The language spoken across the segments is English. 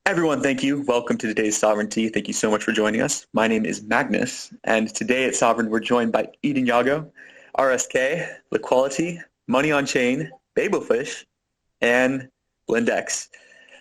Everyone, thank you. Welcome to today's Sovryn Tea. Thank you so much for joining us. My name is Magnus, and today at Sovryn, we're joined by Edan, Yago, RSK, Liquality, MoneyOnChain, Babelfish, and Blindex.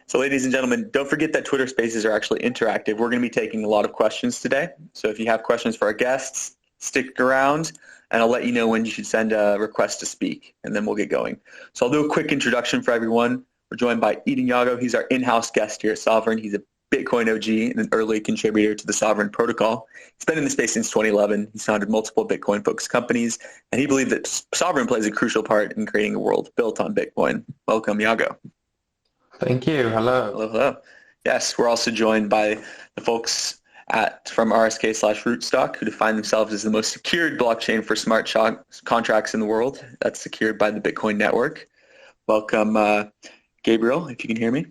So ladies and gentlemen, don't forget that Twitter Spaces are actually interactive. We're going to be taking a lot of questions today. So if you have questions for our guests, stick around, and I'll let you know when you should send a request to speak, and then we'll get going. So I'll do a quick introduction for everyone. We're joined by Edan Yago. He's our in-house guest here at Sovryn. He's a Bitcoin OG and an early contributor to the Sovryn protocol. He's been in the space since 2011. He's founded multiple Bitcoin-focused companies, and he believes that Sovryn plays a crucial part in creating a world built on Bitcoin. Welcome, Yago. Thank you. Hello. Hello. Yes, we're also joined by the folks from RSK/Rootstock, who define themselves as the most secured blockchain for smart contracts in the world. That's secured by the Bitcoin network. Welcome, Gabriel, if you can hear me.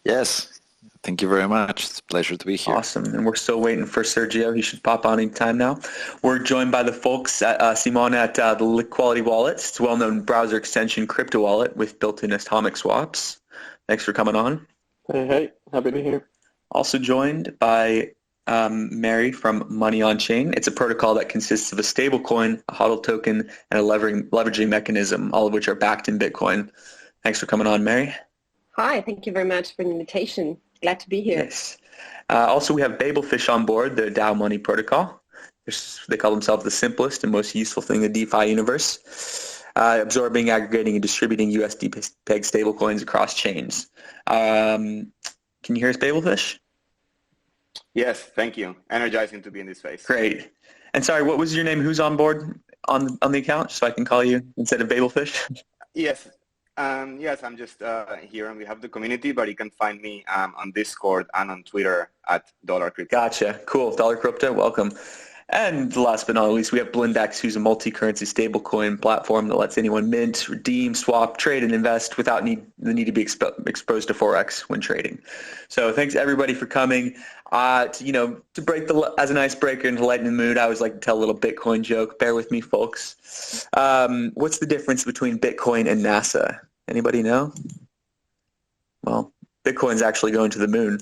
Yes. Thank you very much. It's a pleasure to be here. Awesome. And we're still waiting for Sergio. He should pop on any time now. We're joined by the folks at Simon at the Liquality wallet. It's a well-known browser extension crypto wallet with built-in atomic swaps. Thanks for coming on. Hey. Happy to be here. Also joined by Mary from MoneyOnChain. It's a protocol that consists of a stablecoin, a HODL token, and a leveraging mechanism, all of which are backed in Bitcoin. Thanks for coming on, Mary. Hi, thank you very much for the invitation. Glad to be here. Yes. Also, we have Babelfish on board, the DAO money protocol. They call themselves the simplest and most useful thing in the DeFi universe, absorbing, aggregating, and distributing USD-pegged stablecoins across chains. Can you hear us, Babelfish? Yes, thank you. Energizing to be in this space. Great. And sorry, what was your name? Who's on board on the account, so I can call you instead of Babelfish? Yes. Yes, I'm just here on behalf of the community, but you can find me on Discord and on Twitter at $Crypto. Gotcha. Cool. $Crypto, welcome. And last but not least, we have Blindex, who's a multi-currency stablecoin platform that lets anyone mint, redeem, swap, trade, and invest without the need to be exposed to Forex when trading. So thanks everybody for coming. To break as an icebreaker and to lighten the mood, I always like to tell a little Bitcoin joke. Bear with me, folks. What's the difference between Bitcoin and NASA? Anybody know? Well, Bitcoin's actually going to the moon.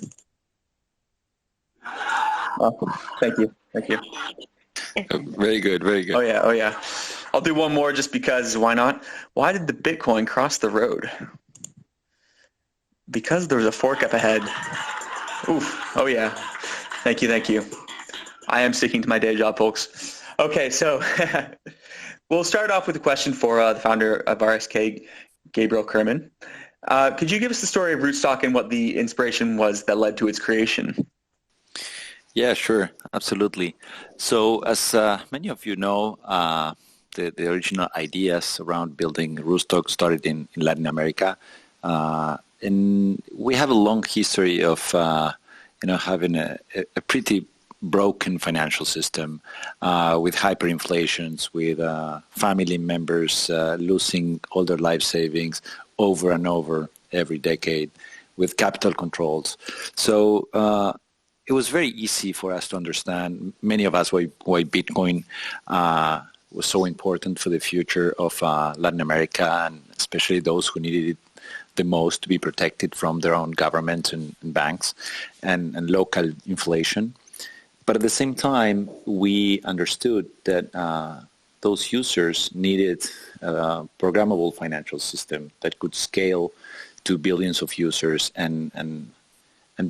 Awesome. Thank you. Very good. Oh yeah. I'll do one more just because why not? Why did the Bitcoin cross the road? Because there was a fork up ahead. Oof. Oh yeah. Thank you. I am sticking to my day job, folks. Okay, so we'll start off with a question for the founder of RSK, Gabriel Kurman. Could you give us the story of Rootstock and what the inspiration was that led to its creation? Yeah, sure. Absolutely. So as many of you know, the original ideas around building Rootstock started in Latin America. And we have a long history of having a pretty broken financial system with hyperinflations, with family members losing all their life savings over and over every decade, with capital controls. So it was very easy for us to understand, many of us, why Bitcoin was so important for the future of Latin America, and especially those who needed it the most to be protected from their own governments and banks and local inflation. But at the same time, we understood that those users needed a programmable financial system that could scale to billions of users and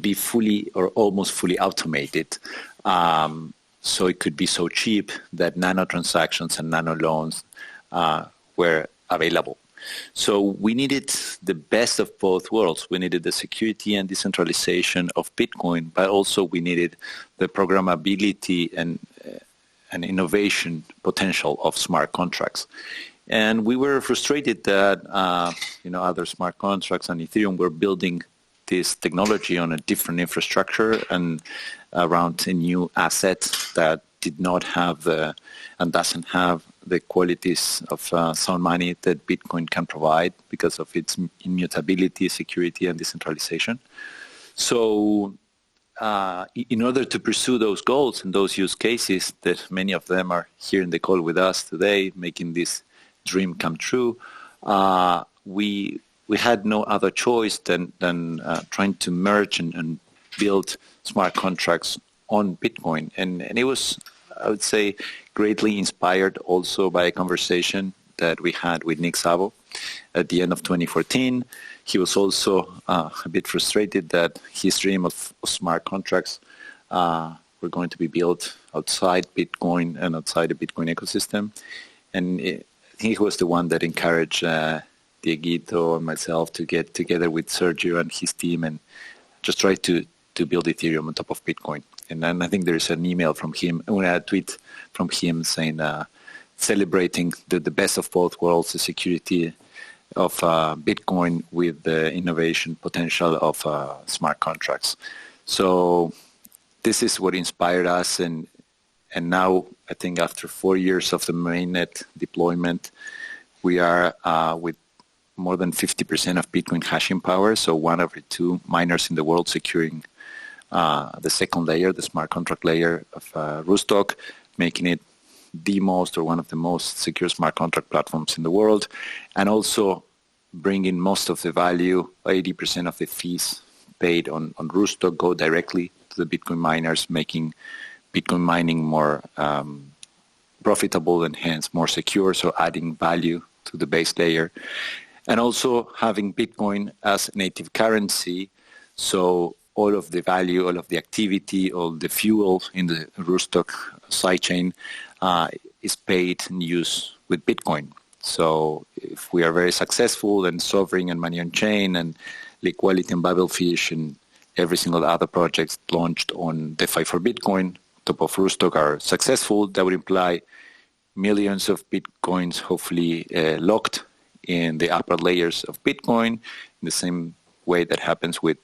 be fully or almost fully automated. So it could be so cheap that nano transactions and nano loans were available. So we needed the best of both worlds. We needed the security and decentralization of Bitcoin, but also we needed the programmability and innovation potential of smart contracts. And we were frustrated that other smart contracts and Ethereum were building this technology on a different infrastructure and around a new asset that did not have and doesn't have the qualities of sound money that Bitcoin can provide because of its immutability, security, and decentralization. So in order to pursue those goals and those use cases that many of them are here in the call with us today, making this dream come true, we we had no other choice than trying to merge and build smart contracts on Bitcoin. And it was, I would say, greatly inspired also by a conversation that we had with Nick Szabo at the end of 2014. He was also a bit frustrated that his dream of smart contracts were going to be built outside Bitcoin and outside the Bitcoin ecosystem. And I think he was the one that encouraged Dieguito and myself to get together with Sergio and his team and just try to build Ethereum on top of Bitcoin. And then I think there's an email from him, a tweet from him saying, celebrating the best of both worlds, the security of Bitcoin with the innovation potential of smart contracts. So this is what inspired us. And now I think after 4 years of the mainnet deployment, we are with more than 50% of Bitcoin hashing power. So 1 every 2 miners in the world securing the second layer, the smart contract layer of Rootstock, making it the most or one of the most secure smart contract platforms in the world, and also bringing most of the value, 80% of the fees paid on Rootstock go directly to the Bitcoin miners, making Bitcoin mining more profitable and hence more secure, so adding value to the base layer. And also having Bitcoin as native currency, so all of the value, all of the activity, all the fuel in the Rootstock sidechain is paid and used with Bitcoin. So if we are very successful and Sovryn and MoneyOnChain and Liquality and Babelfish and every single other project launched on DeFi for Bitcoin, top of Rootstock are successful, that would imply millions of Bitcoins hopefully locked in the upper layers of Bitcoin in the same way that happens with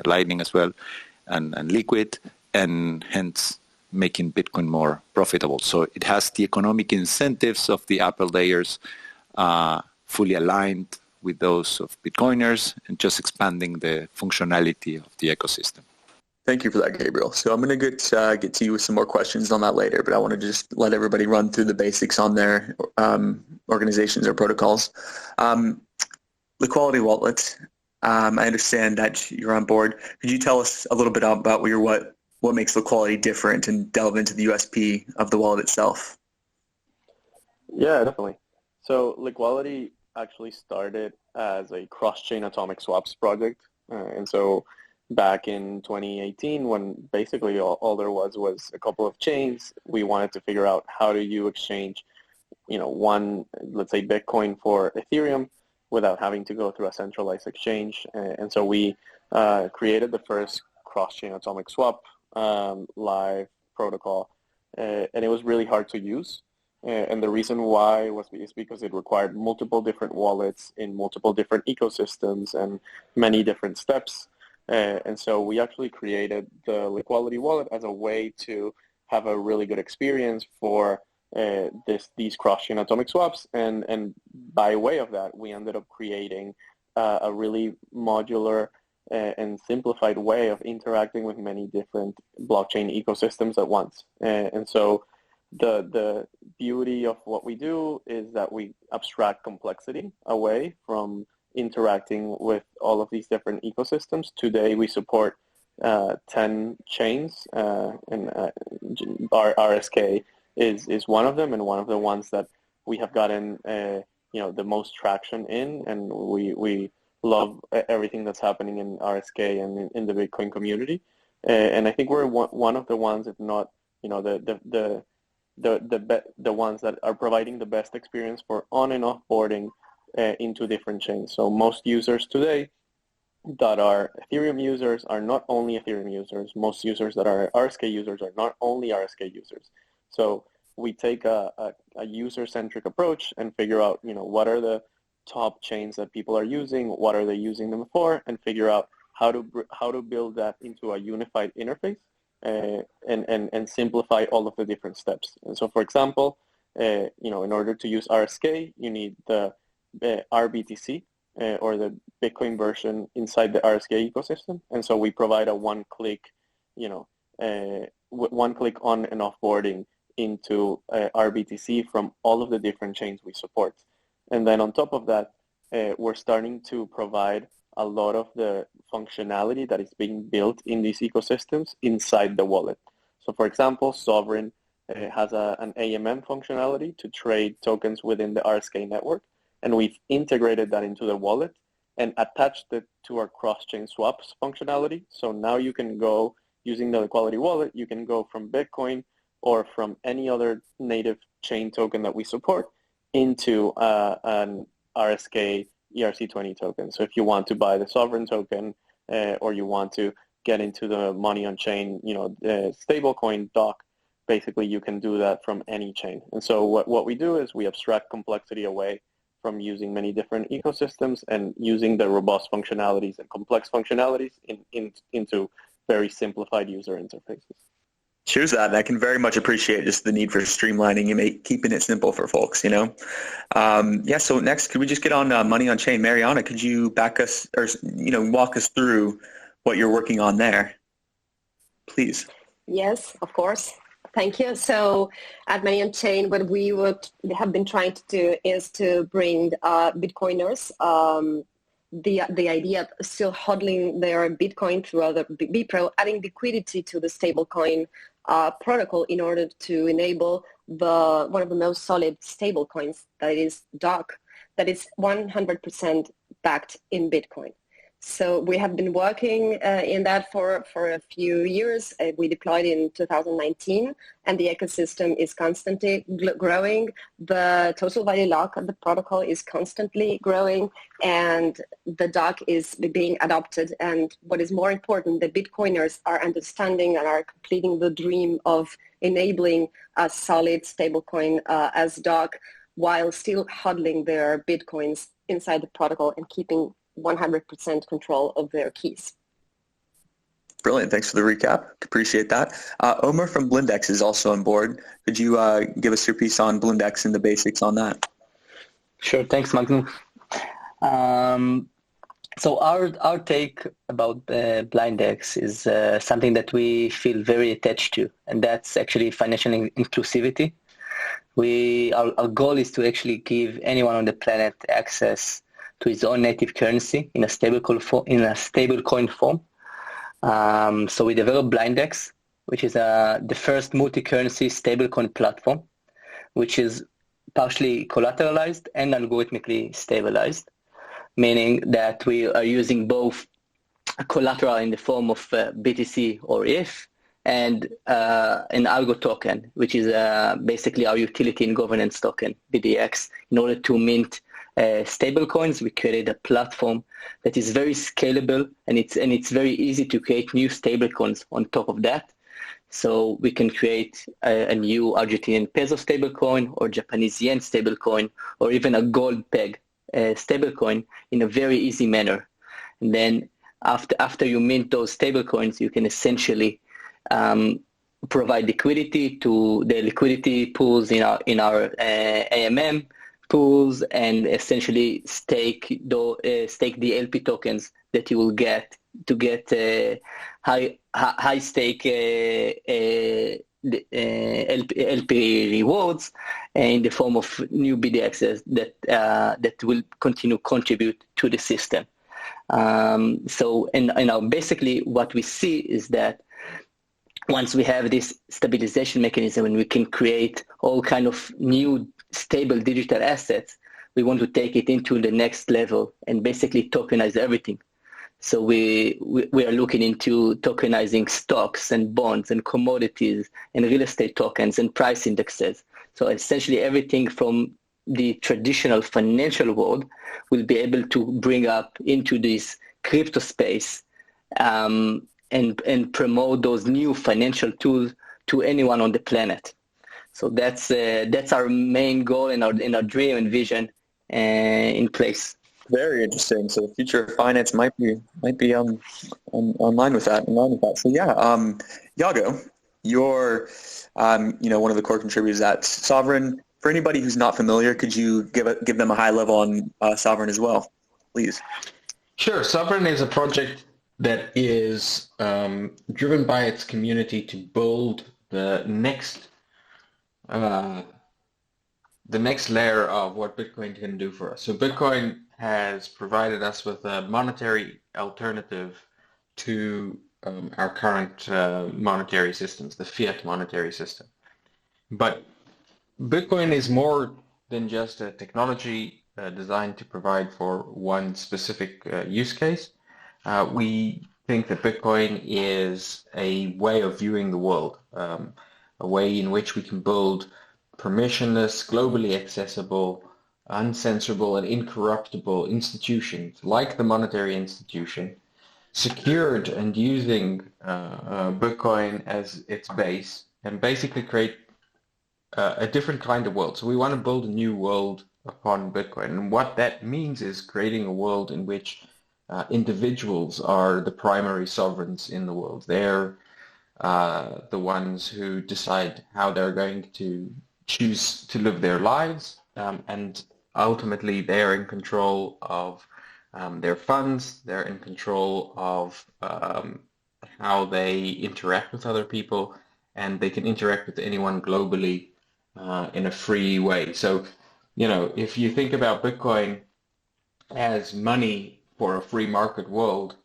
Lightning as well and Liquid, and hence making Bitcoin more profitable. So it has the economic incentives of the upper layers fully aligned with those of Bitcoiners and just expanding the functionality of the ecosystem. Thank you for that, Gabriel. So I'm going to get to you with some more questions on that later, but I want to just let everybody run through the basics on their organizations or protocols. Liquality Wallet, I understand that you're on board. Could you tell us a little bit about what makes Liquality different and delve into the USP of the wallet itself? Yeah, definitely. So Liquality actually started as a cross-chain atomic swaps project. And so back in 2018, when basically all there was a couple of chains, we wanted to figure out how do you exchange, one, let's say Bitcoin for Ethereum without having to go through a centralized exchange. And so we created the first cross-chain atomic swap live protocol, and it was really hard to use. And the reason why is because it required multiple different wallets in multiple different ecosystems and many different steps. And so we actually created the Liquality wallet as a way to have a really good experience for these cross-chain atomic swaps. And by way of that, we ended up creating a really modular and simplified way of interacting with many different blockchain ecosystems at once. And so the beauty of what we do is that we abstract complexity away from interacting with all of these different ecosystems. Today we support 10 chains, and our RSK is one of them, and one of the ones that we have gotten the most traction in, and we love everything that's happening in RSK and in the Bitcoin community. And I think we're one of the ones, if not the ones that are providing the best experience for on and offboarding into different chains. So most users today that are Ethereum users are not only Ethereum users. Most users that are RSK users are not only RSK users. So we take a user-centric approach and figure out, what are the top chains that people are using, what are they using them for, and figure out how to build that into a unified interface and simplify all of the different steps. And so, for example, in order to use RSK, you need the RBTC or the Bitcoin version inside the RSK ecosystem. And so we provide a one-click on and offboarding into RBTC from all of the different chains we support. And then on top of that, we're starting to provide a lot of the functionality that is being built in these ecosystems inside the wallet. So for example, Sovryn has an AMM functionality to trade tokens within the RSK network, and we've integrated that into the wallet and attached it to our cross-chain swaps functionality. So now you can go, using the Liquality wallet, you can go from Bitcoin or from any other native chain token that we support into an RSK ERC20 token. So if you want to buy the Sovryn token or you want to get into the MoneyOnChain, stablecoin doc, basically you can do that from any chain. And so what we do is we abstract complexity away from using many different ecosystems and using the robust functionalities and complex functionalities into very simplified user interfaces. Cheers to that, and I can very much appreciate just the need for streamlining and keeping it simple for folks, so next, could we just get on MoneyOnChain? Mariana, could you back us, or, walk us through what you're working on there, please? Yes, of course. Thank you. So at MoneyOnChain, what we have been trying to do is to bring Bitcoiners the idea of still hodling their Bitcoin through other BPro, adding liquidity to the stablecoin protocol in order to enable one of the most solid stablecoins, that is DOC, that is 100% backed in Bitcoin. So we have been working in that for a few years. We deployed in 2019, and the ecosystem is constantly growing. The total value lock of the protocol is constantly growing, and the DOC is being adopted. And what is more important, the Bitcoiners are understanding and are completing the dream of enabling a solid stablecoin as DOC while still hodling their Bitcoins inside the protocol and keeping 100% control of their keys. Brilliant. Thanks for the recap. Appreciate that. Omer from Blindex is also on board. Could you give us your piece on Blindex and the basics on that? Sure. Thanks, Magnus. So our take about Blindex is something that we feel very attached to, and that's actually financial inclusivity. Our goal is to actually give anyone on the planet access to his own native currency in a stablecoin form. So we developed Blindex, which is the first multi-currency stablecoin platform, which is partially collateralized and algorithmically stabilized, meaning that we are using both collateral in the form of BTC or ETH and an algo token, which is basically our utility and governance token, BDX, in order to mint stablecoins. We created a platform that is very scalable, and it's very easy to create new stablecoins on top of that. So we can create a new Argentinian peso stablecoin or Japanese yen stablecoin or even a gold peg stablecoin in a very easy manner. And then after you mint those stablecoins, you can essentially provide liquidity to the liquidity pools in our AMM pools, and essentially stake the LP tokens that you will get to get high stake LP rewards in the form of new BDXs that will continue contribute to the system. So basically what we see is that once we have this stabilization mechanism and we can create all kind of new stable digital assets, we want to take it into the next level and basically tokenize everything. So we are looking into tokenizing stocks and bonds and commodities and real estate tokens and price indexes. So essentially everything from the traditional financial world will be able to bring up into this crypto space and promote those new financial tools to anyone on the planet. So that's our main goal and our dream and vision in place. Very interesting. So the future of finance might be online with that. So yeah, Yago, you're one of the core contributors at Sovryn. For anybody who's not familiar, could you give them a high level on Sovryn as well, please? Sure. Sovryn is a project that is driven by its community to build the next layer of what Bitcoin can do for us. So Bitcoin has provided us with a monetary alternative to our current monetary systems, the fiat monetary system. But Bitcoin is more than just a technology designed to provide for one specific use case. We think that Bitcoin is a way of viewing the world, a way in which we can build permissionless, globally accessible, uncensorable, and incorruptible institutions like the monetary institution, secured and using Bitcoin as its base, and basically create a different kind of world. So we want to build a new world upon Bitcoin. And what that means is creating a world in which individuals are the primary sovereigns in the world. They're the ones who decide how they're going to choose to live their lives, and ultimately they're in control of their funds, they're in control of how they interact with other people, and they can interact with anyone globally in a free way. So, if you think about Bitcoin as money for a free market world,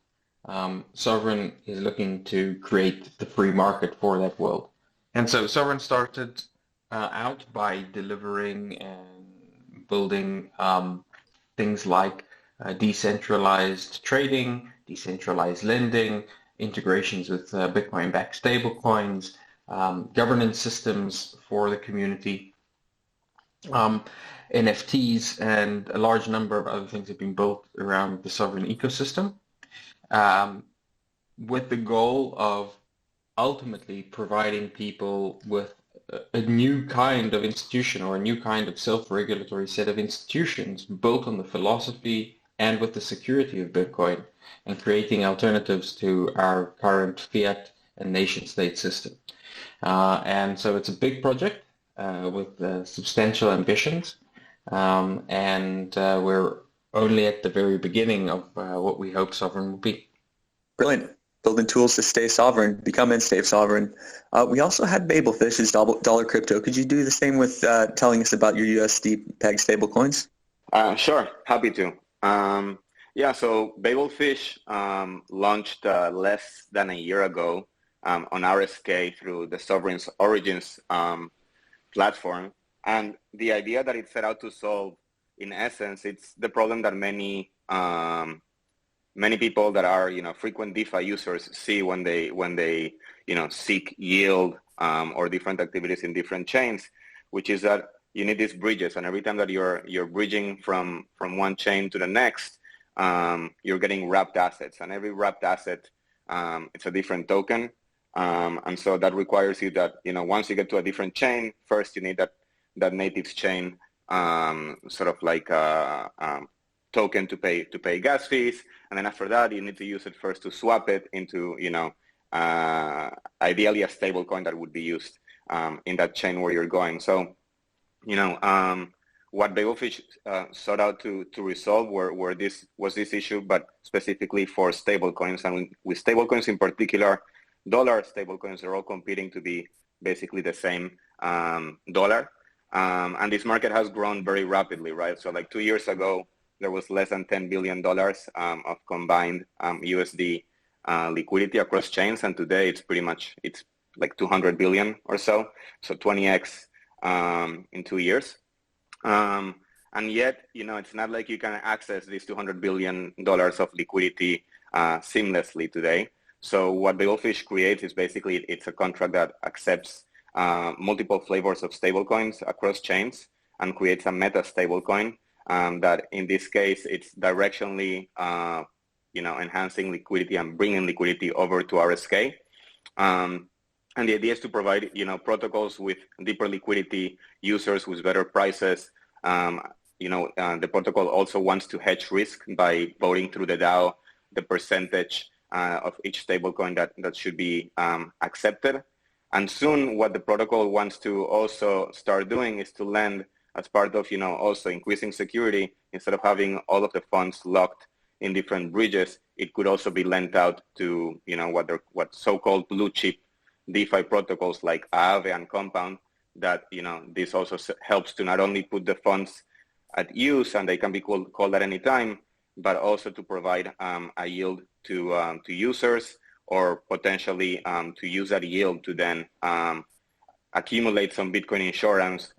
Sovryn is looking to create the free market for that world. And so Sovryn started out by delivering and building things like decentralized trading, decentralized lending, integrations with Bitcoin-backed stablecoins, governance systems for the community, NFTs, and a large number of other things have been built around the Sovryn ecosystem, with the goal of ultimately providing people with a new kind of institution or a new kind of self-regulatory set of institutions built on the philosophy and with the security of Bitcoin, and creating alternatives to our current fiat and nation-state system. And so it's a big project with substantial ambitions, and we're only at the very beginning of what we hope Sovryn will be. Brilliant. Building tools to stay sovereign, become and stay sovereign. We also had Babelfish's dollar crypto. Could you do the same with telling us about your USD peg stablecoins? Sure, happy to. So Babelfish launched less than a year ago on RSK through the Sovryn's Origins platform. And the idea that it set out to solve, in essence, it's the problem that many people that are frequent DeFi users see when they seek yield or different activities in different chains, which is that you need these bridges, and every time that you're bridging from one chain to the next, you're getting wrapped assets, and every wrapped asset it's a different token, and so that requires you that once you get to a different chain, first you need that native chain sort of like token to pay gas fees, and then after that you need to use it first to swap it into ideally a stable coin that would be used in that chain where you're going. So what Babelfish sought out to resolve were this issue, but specifically for stablecoins, and with stablecoins in particular, dollar stablecoins are all competing to be basically the same dollar, and this market has grown very rapidly, right? So like 2 years ago, there was less than $10 billion of combined USD liquidity across chains, and today it's like 200 billion or so 20x in 2 years. And yet, it's not like you can access these $200 billion of liquidity seamlessly today. So what Babelfish creates is basically, it's a contract that accepts multiple flavors of stablecoins across chains and creates a meta stablecoin that in this case, it's directionally, enhancing liquidity and bringing liquidity over to RSK. And the idea is to provide, protocols with deeper liquidity, users with better prices. The protocol also wants to hedge risk by voting through the DAO the percentage of each stablecoin that should be accepted. And soon, what the protocol wants to also start doing is to lend as part of, also increasing security. Instead of having all of the funds locked in different bridges, it could also be lent out to, what so-called blue chip DeFi protocols like Aave and Compound, that, this also helps to not only put the funds at use, and they can be called at any time, but also to provide a yield to users, or potentially to use that yield to then accumulate some Bitcoin insurance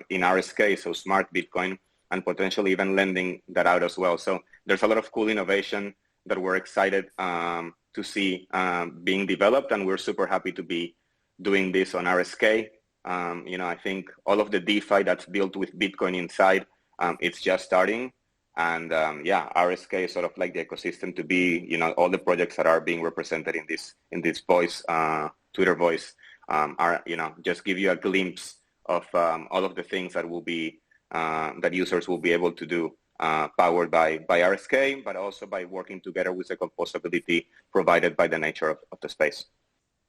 in RSK, so smart Bitcoin, and potentially even lending that out as well. So there's a lot of cool innovation that we're excited to see being developed, and we're super happy to be doing this on RSK. I think all of the DeFi that's built with Bitcoin inside, it's just starting. And RSK is sort of like the ecosystem to be, all the projects that are being represented in this voice, Twitter voice, are, just give you a glimpse of all of the things that will be, that users will be able to do, powered by RSK, but also by working together with the composability provided by the nature of the space.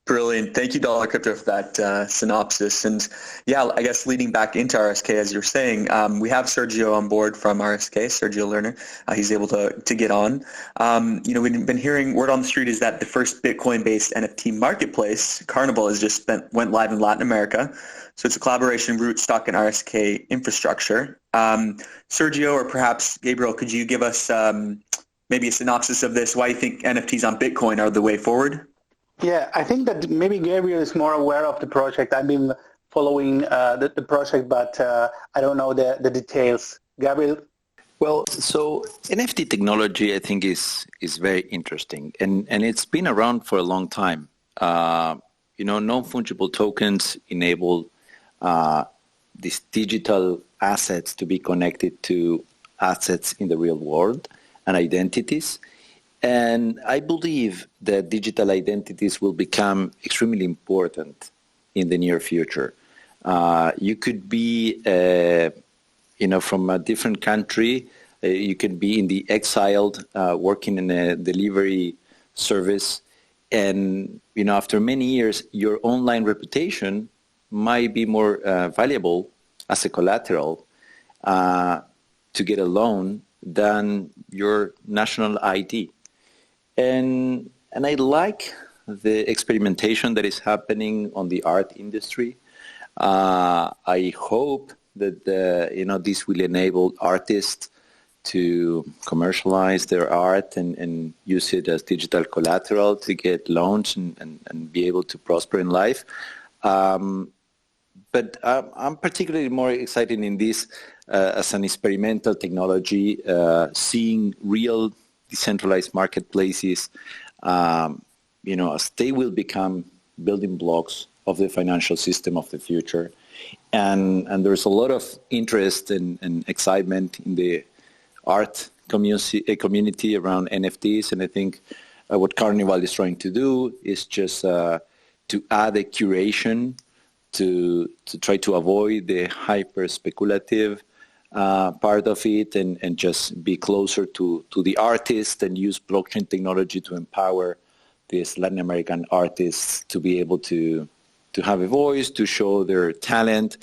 Brilliant. Thank you, Dollar Crypto, for that synopsis. And yeah, I guess leading back into RSK, as you're saying, we have Sergio on board from RSK, Sergio Lerner. He's able to get on. We've been hearing word on the street is that the first Bitcoin-based NFT marketplace, Carnival, has just went live in Latin America. So it's a collaboration, Rootstock and RSK infrastructure. Sergio, or perhaps Gabriel, could you give us maybe a synopsis of this, why you think NFTs on Bitcoin are the way forward? Yeah, I think that maybe Gabriel is more aware of the project. I've been following the project, but I don't know the details. Gabriel? Well, so NFT technology, I think, is very interesting, and it's been around for a long time. Non-fungible tokens enable these digital assets to be connected to assets in the real world and identities. And I believe that digital identities will become extremely important in the near future. You could be, from a different country. You could be in the exiled, working in a delivery service. And, after many years, your online reputation might be more valuable as a collateral to get a loan than your national ID. And I like the experimentation that is happening on the art industry. I hope that this will enable artists to commercialize their art and use it as digital collateral to get loans and be able to prosper in life. But I'm particularly more excited in this as an experimental technology, seeing real decentralized marketplaces, as they will become building blocks of the financial system of the future. And there's a lot of interest and excitement in the art community around NFTs. And I think what Carnival is trying to do is just to add a curation to try to avoid the hyper speculative part of it and just be closer to the artist and use blockchain technology to empower these Latin American artists to be able to have a voice, to show their talent,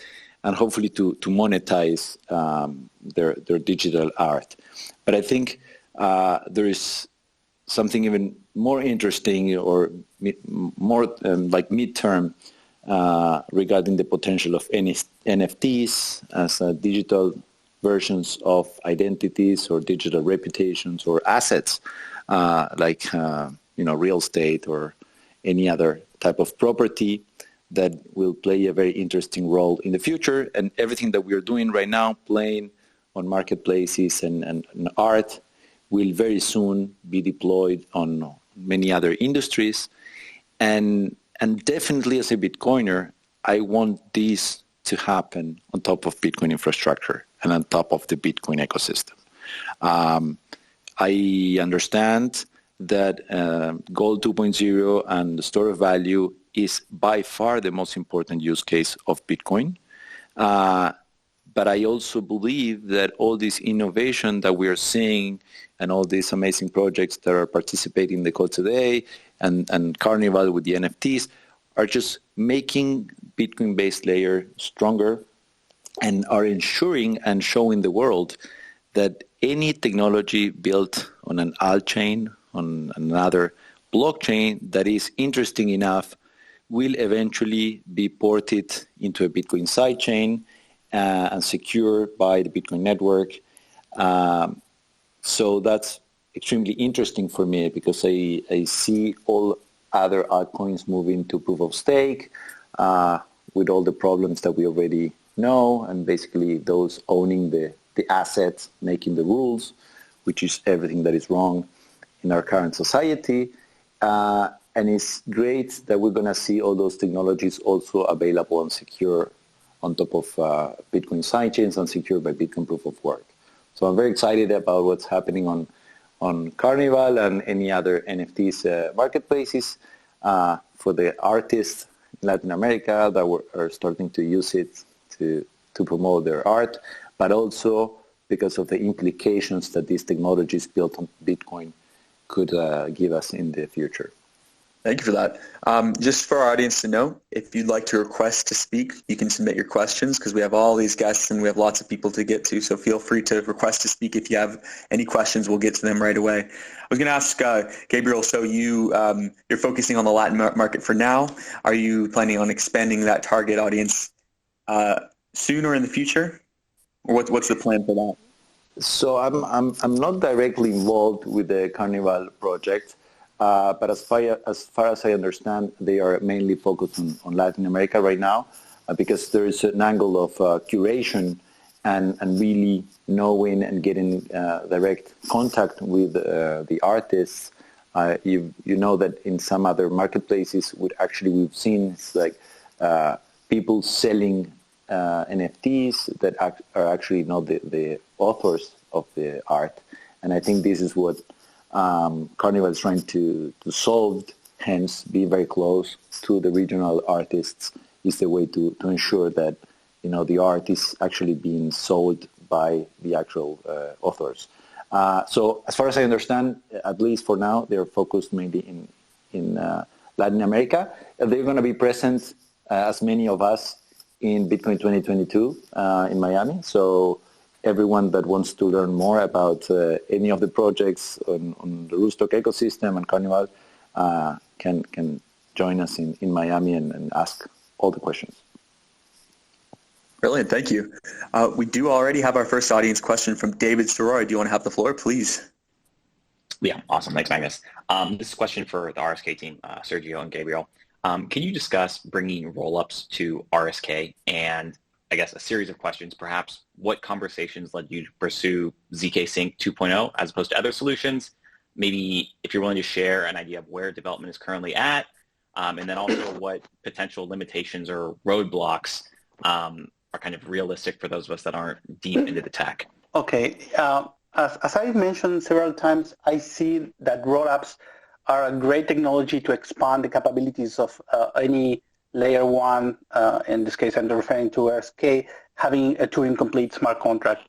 and hopefully to monetize their digital art. But I think there is something even more interesting or more like midterm regarding the potential of NFTs as digital versions of identities or digital reputations or assets like real estate or any other type of property that will play a very interesting role in the future. And everything that we are doing right now, playing on marketplaces and art, will very soon be deployed on many other industries. And definitely as a Bitcoiner, I want this to happen on top of Bitcoin infrastructure and on top of the Bitcoin ecosystem. I understand that Gold 2.0 and the store of value is by far the most important use case of Bitcoin. But I also believe that all this innovation that we are seeing and all these amazing projects that are participating in the code today and Carnival with the NFTs are just making Bitcoin-based layer stronger and are ensuring and showing the world that any technology built on an altchain, on another blockchain that is interesting enough will eventually be ported into a Bitcoin sidechain and secured by the Bitcoin network. So that's extremely interesting for me because I see all other altcoins moving to proof of stake with all the problems that we already know, and basically those owning the assets, making the rules, which is everything that is wrong in our current society. And it's great that we're going to see all those technologies also available and secure on top of Bitcoin sidechains and secured by Bitcoin proof of work. So I'm very excited about what's happening on Carnival and any other NFTs marketplaces for the artists in Latin America that are starting to use it to promote their art, but also because of the implications that these technologies built on Bitcoin could give us in the future. Thank you for that. Just for our audience to know, if you'd like to request to speak, you can submit your questions because we have all these guests and we have lots of people to get to. So feel free to request to speak. If you have any questions, we'll get to them right away. I was going to ask Gabriel, so you're focusing on the Latin market for now. Are you planning on expanding that target audience soon or in the future? Or what's the plan for that? So I'm not directly involved with the Carnival project. But as far as I understand, they are mainly focused on Latin America right now because there is an angle of curation and really knowing and getting direct contact with the artists. You know that in some other marketplaces, we've seen it's like people selling NFTs that are actually not the authors of the art. And I think this is what Carnival is trying to solve, hence be very close to the regional artists is the way to ensure that the art is actually being sold by the actual authors. So as far as I understand, at least for now, they're focused mainly in Latin America. They're going to be present, as many of us, in Bitcoin 2022 in Miami. So everyone that wants to learn more about any of the projects on the Rootstock ecosystem and Carnival can join us in Miami and ask all the questions. Brilliant, thank you. We do already have our first audience question from David Soroy. Do you want to have the floor, please? Yeah, awesome. Thanks, Magnus. This is a question for the RSK team, Sergio and Gabriel. Can you discuss bringing rollups to RSK and I guess a series of questions, perhaps what conversations led you to pursue ZK Sync 2.0 as opposed to other solutions? Maybe if you're willing to share an idea of where development is currently at, and then also what potential limitations or roadblocks are kind of realistic for those of us that aren't deep into the tech. Okay. As I mentioned several times, I see that rollups are a great technology to expand the capabilities of any layer one, in this case I'm referring to RSK, having a Turing complete smart contract.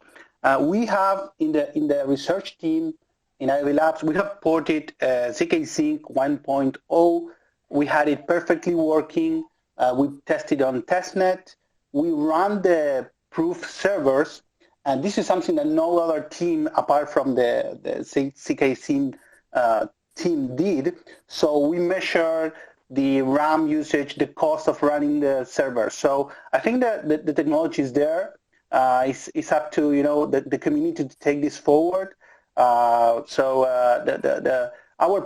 We have in the research team in IAV Labs, we have ported ZK Sync 1.0. We had it perfectly working. We tested on testnet. We run the proof servers, and this is something that no other team apart from the ZK Sync team did. So we measured the RAM usage, the cost of running the server. So I think that the technology is there. It's up to the community to take this forward. Our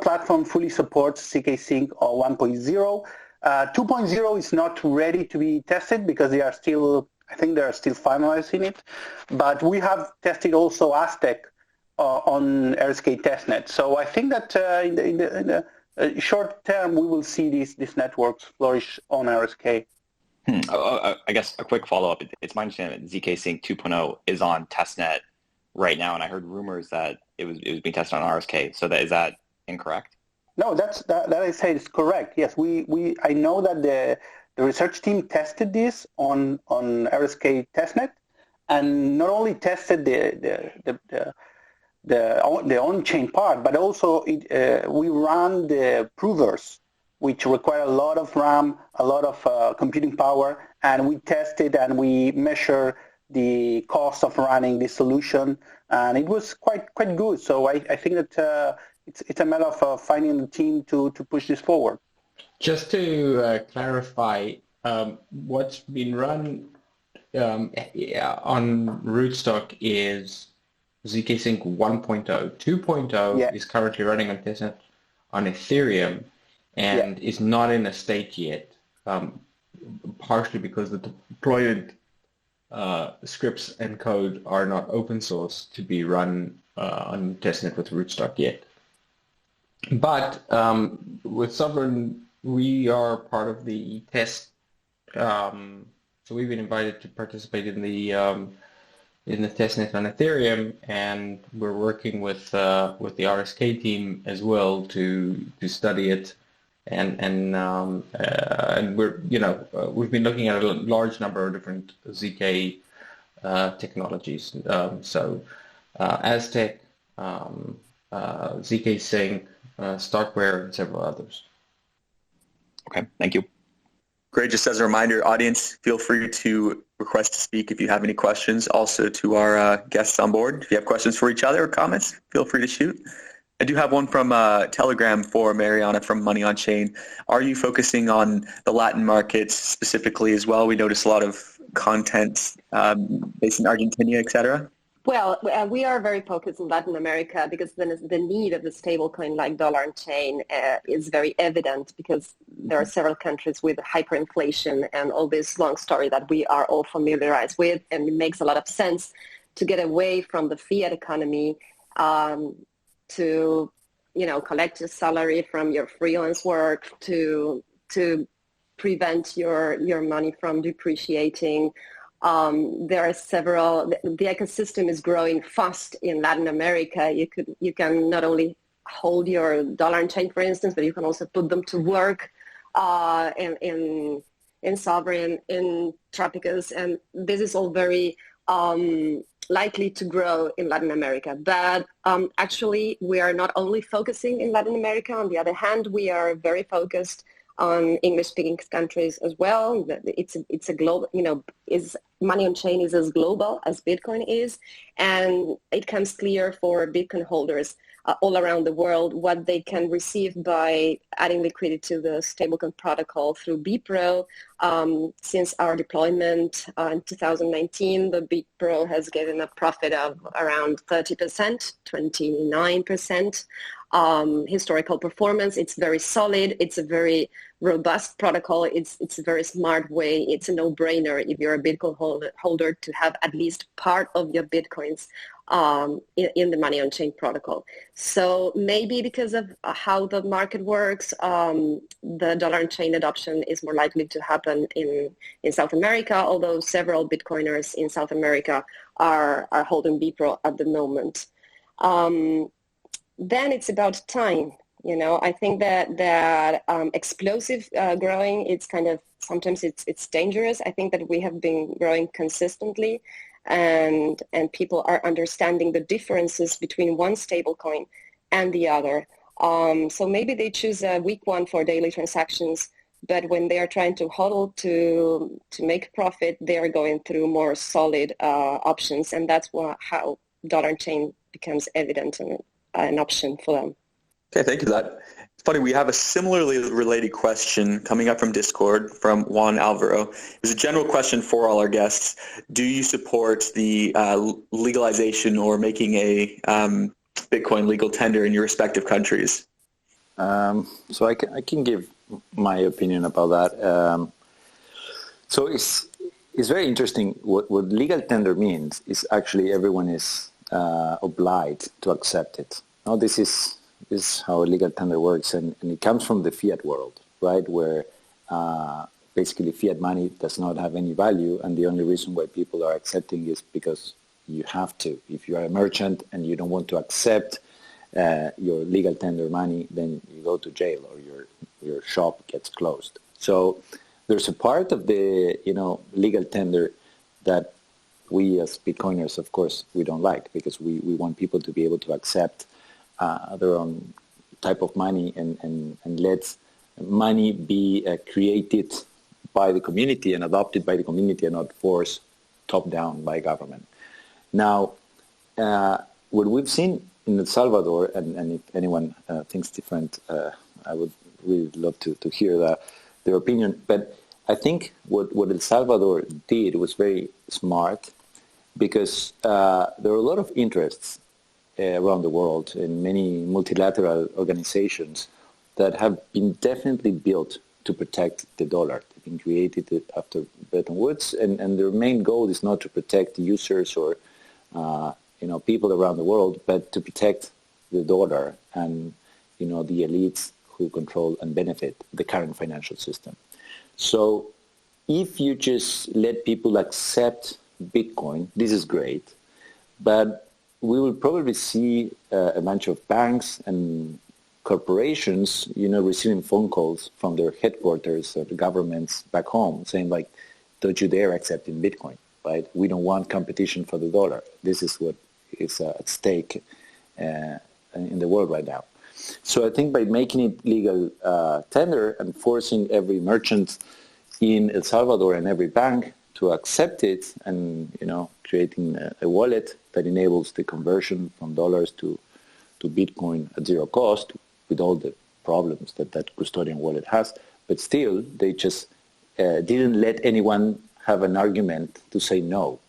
platform fully supports ZK Sync 1.0. 2.0 is not ready to be tested because they are still finalizing it. But we have tested also Aztec on RSK testnet. So I think that in the short term, we will see these networks flourish on RSK. I guess a quick follow-up. It's my understanding that ZK Sync 2.0 is on testnet right now, and I heard rumors that it was being tested on RSK. So is that incorrect? No, that I say is correct. Yes, I know that the research team tested this on RSK testnet, and not only tested the on-chain part, but also we run the provers, which require a lot of RAM, a lot of computing power, and we tested and we measure the cost of running this solution, and it was quite good. So I think that it's a matter of finding the team to push this forward. Just to clarify, what's been run on Rootstock is zk-Sync 1.0. 2.0 is currently running on testnet on Ethereum and is not in a state yet, partially because the deployment scripts and code are not open source to be run on testnet with Rootstock yet. But with Sovryn, we are part of the test. So we've been invited to participate in the testnet on Ethereum, and we're working with the RSK team as well to study it, and we're we've been looking at a large number of different ZK technologies. So Aztec, zk-Sync, Starkware, and several others. Okay, thank you. Great. Just as a reminder, audience, feel free to request to speak if you have any questions. Also to our guests on board, if you have questions for each other or comments, feel free to shoot. I do have one from Telegram for Mariana from MoneyOnChain. Are you focusing on the Latin markets specifically as well? We notice a lot of content based in Argentina, et cetera. Well, we are very focused on Latin America because the need of the stablecoin like dollar and chain is very evident because there are several countries with hyperinflation and all this long story that we are all familiarized with, and it makes a lot of sense to get away from the fiat economy to collect your salary from your freelance work to prevent your money from depreciating. There are several. The ecosystem is growing fast in Latin America. You can not only hold your dollar and chain, for instance, but you can also put them to work in Sovryn, in Tropicus, and this is all very likely to grow in Latin America. But actually, we are not only focusing in Latin America. On the other hand, we are very focused on English-speaking countries as well. It's a global, MoneyOnChain is as global as Bitcoin is, and it comes clear for Bitcoin holders all around the world what they can receive by adding liquidity to the stablecoin protocol through BPRO. Since our deployment in 2019, the BPRO has given a profit of around 30%, 29%. Historical performance. It's very solid. It's a very robust protocol. It's a very smart way. It's a no-brainer if you're a Bitcoin holder to have at least part of your Bitcoins in the MoneyOnChain protocol. So maybe because of how the market works, the dollar and chain adoption is more likely to happen in South America, although several Bitcoiners in South America are holding BPRO at the moment. Then it's about time. I think that explosive growing, it's kind of, sometimes it's dangerous. I think that we have been growing consistently and people are understanding the differences between one stablecoin and the other. So maybe they choose a weak one for daily transactions, but when they are trying to HODL to make profit, they are going through more solid options, and that's how dollar and chain becomes evident and an option for them. Okay, thank you for that. It's funny, we have a similarly related question coming up from Discord from Juan Alvaro. It's a general question for all our guests. Do you support the legalization or making a Bitcoin legal tender in your respective countries? So I can give my opinion about that. So it's very interesting. What legal tender means is actually everyone is obliged to accept it. Now, this is how a legal tender works, and it comes from the fiat world, right, where basically fiat money does not have any value, and the only reason why people are accepting is because you have to. If you are a merchant and you don't want to accept your legal tender money, then you go to jail or your shop gets closed. So there's a part of the legal tender that we as Bitcoiners, of course, we don't like, because we want people to be able to accept their own type of money and let money be created by the community and adopted by the community and not forced top-down by government. Now, what we've seen in El Salvador, and if anyone thinks different, I would really love to hear their opinion, but I think what El Salvador did was very smart because there are a lot of interests around the world in many multilateral organizations that have been definitely built to protect the dollar. They've been created after Bretton Woods, and their main goal is not to protect users or people around the world, but to protect the dollar and the elites who control and benefit the current financial system. So if you just let people accept Bitcoin, this is great, but we will probably see a bunch of banks and corporations, receiving phone calls from their headquarters or the governments back home saying like, don't you dare accept in Bitcoin, right? We don't want competition for the dollar. This is what is at stake in the world right now. So I think by making it legal tender and forcing every merchant in El Salvador and every bank to accept it and, creating a wallet that enables the conversion from dollars to Bitcoin at zero cost with all the problems that custodian wallet has. But still, they just didn't let anyone have an argument to say no.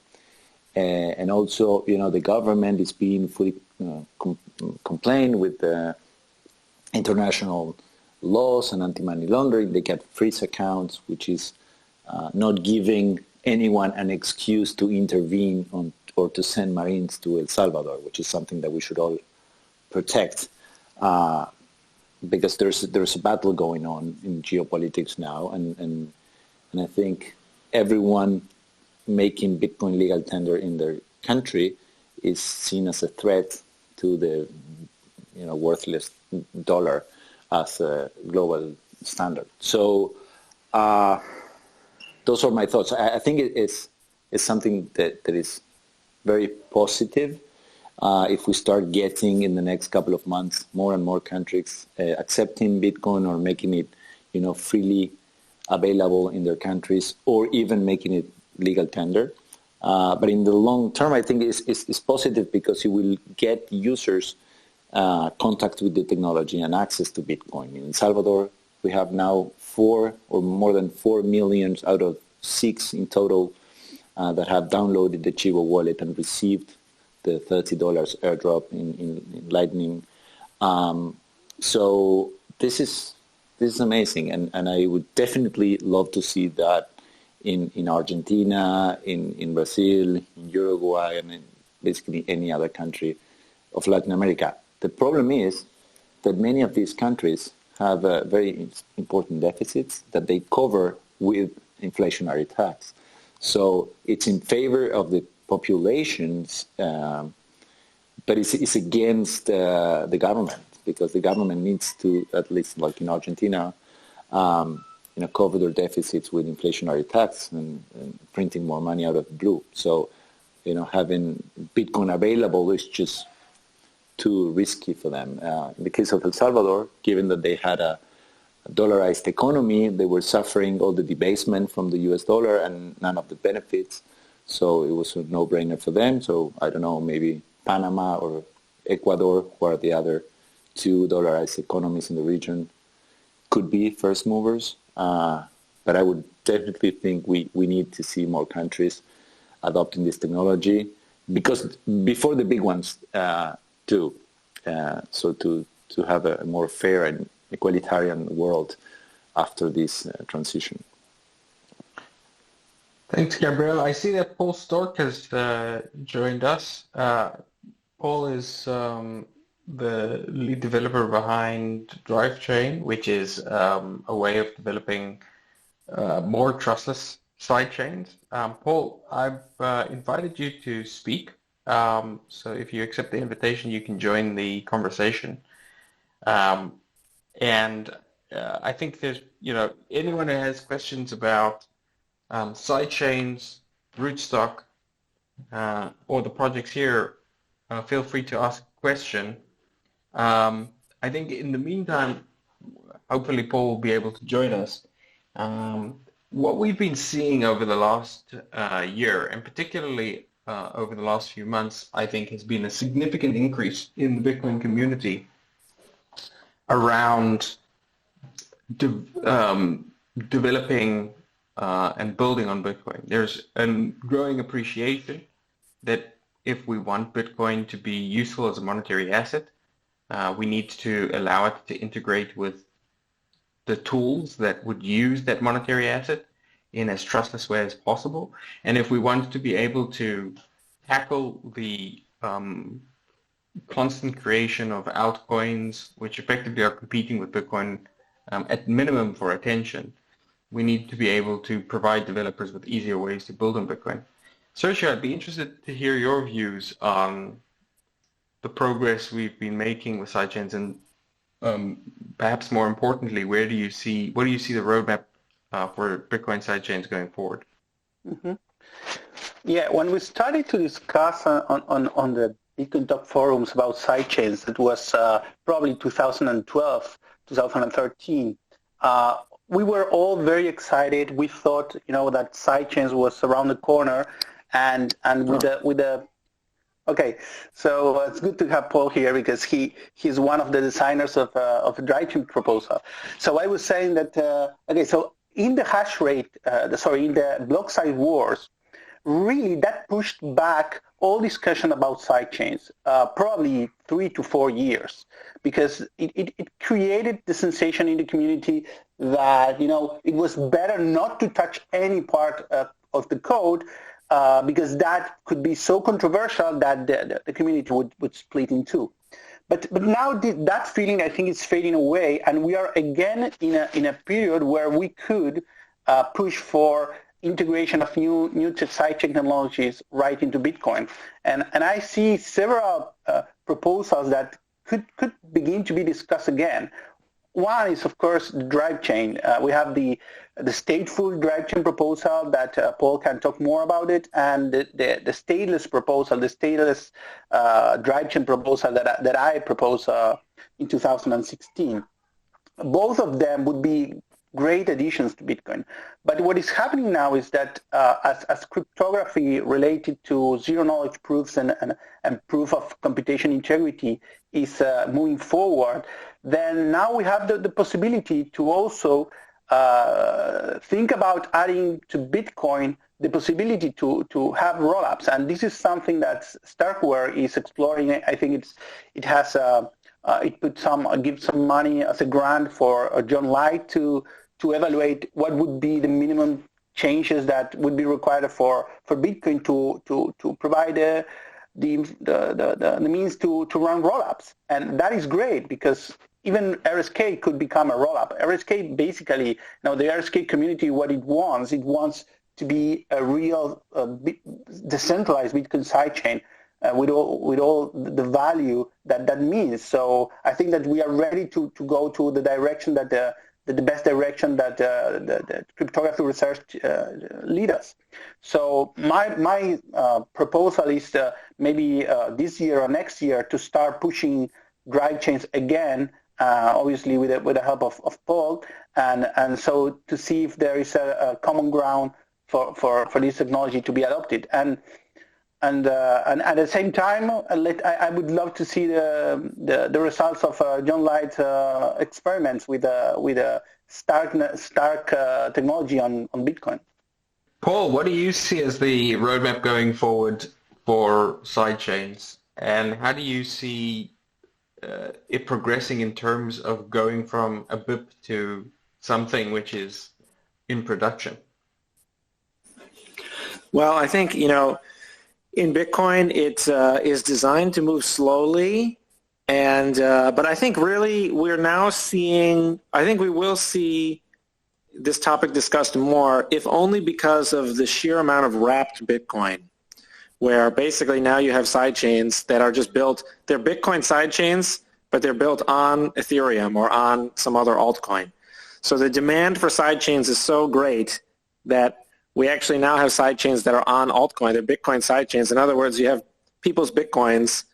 And also, the government is being fully complained with the international laws and anti-money laundering. They get freeze accounts, which is not giving anyone an excuse to intervene on or to send Marines to El Salvador, which is something that we should all protect, because there's a battle going on in geopolitics now, and I think everyone making Bitcoin legal tender in their country is seen as a threat to the worthless dollar as a global standard. So those are my thoughts. I think it's something that is very positive. If we start getting in the next couple of months more and more countries accepting Bitcoin or making it freely available in their countries, or even making it legal tender. But in the long term, I think it's positive because it will get users contact with the technology and access to Bitcoin. In El Salvador, we have now 4 or more than 4 million out of 6 in total that have downloaded the Chivo wallet and received the $30 airdrop in Lightning. So this is amazing, and I would definitely love to see that in Argentina, in Brazil, in Uruguay, and in basically any other country of Latin America. The problem is that many of these countries have very important deficits that they cover with inflationary tax. So it's in favor of the populations, but it's against the government, because the government needs to, at least like in Argentina, cover their deficits with inflationary tax and printing more money out of the blue. So, having Bitcoin available is just too risky for them. In the case of El Salvador, given that they had a dollarized economy, they were suffering all the debasement from the US dollar and none of the benefits. So it was a no-brainer for them. So I don't know, maybe Panama or Ecuador, who are the other 2 dollarized economies in the region, could be first movers. But I would definitely think we need to see more countries adopting this technology, because before the big ones do, so to have a more fair and egalitarian world after this transition. Thanks, Gabriel. I see that Paul Stork has joined us. Paul is the lead developer behind Drivechain, which is a way of developing more trustless sidechains. Paul, I've invited you to speak. So if you accept the invitation, you can join the conversation. And I think there's, anyone who has questions about sidechains, Rootstock, or the projects here, feel free to ask a question. I think in the meantime, hopefully Paul will be able to join us. What we've been seeing over the last year, and particularly over the last few months, I think has been a significant increase in the Bitcoin community around developing and building on Bitcoin. There's a growing appreciation that if we want Bitcoin to be useful as a monetary asset, we need to allow it to integrate with the tools that would use that monetary asset in as trustless way as possible. And if we want to be able to tackle the constant creation of altcoins, which effectively are competing with Bitcoin at minimum for attention, we need to be able to provide developers with easier ways to build on Bitcoin. Sergio, I'd be interested to hear your views on the progress we've been making with sidechains, and perhaps more importantly, what do you see the roadmap for Bitcoin sidechains going forward? Mm-hmm. Yeah, when we started to discuss on the Bitcoin Talk forums about sidechains, it was probably 2012, 2013. We were all very excited. We thought, that sidechains was around the corner, and with the okay, so it's good to have Paul here because he's one of the designers of the Drivechain proposal. So I was saying that so in the hash rate, in the block size wars, really that pushed back all discussion about sidechains, probably 3 to 4 years, because it created the sensation in the community that, it was better not to touch any part of the code because that could be so controversial that the community would split in two. But now that feeling, I think, is fading away, and we are again in a period where we could push for integration of new sidechain technologies right into Bitcoin. And I see several proposals that could begin to be discussed again. One is, of course, the Drivechain. We have the stateful Drivechain proposal that Paul can talk more about it, and the stateless proposal, the stateless Drivechain proposal that I proposed in 2016. Both of them would be great additions to Bitcoin. But what is happening now is that as cryptography related to zero-knowledge proofs and proof of computation integrity is moving forward, then now we have the possibility to also think about adding to Bitcoin the possibility to have rollups. And this is something that Starkware is exploring. I think it has gives some money as a grant for John Light to evaluate what would be the minimum changes that would be required for Bitcoin to provide the means to run rollups. And that is great because even RSK could become a rollup. RSK basically, the RSK community, what it wants to be a real decentralized Bitcoin sidechain with all the value that means. So I think that we are ready to go to the direction that the best direction that the cryptography research lead us. So my proposal is maybe this year or next year to start pushing Drivechains again, obviously with the help of Paul, and so to see if there is a common ground for this technology to be adopted. And at the same time, I would love to see the results of John Light's experiments with a Stark technology on Bitcoin. Paul, what do you see as the roadmap going forward for sidechains, and how do you see it progressing in terms of going from a BIP to something which is in production? Well, I think, in Bitcoin, it is designed to move slowly, but I think really we're now seeing, I think we will see this topic discussed more, if only because of the sheer amount of wrapped Bitcoin, where basically now you have sidechains that are just built, they're Bitcoin sidechains, but they're built on Ethereum or on some other altcoin. So the demand for sidechains is so great that we actually now have sidechains that are on altcoin. They're Bitcoin sidechains. In other words, you have people's Bitcoins,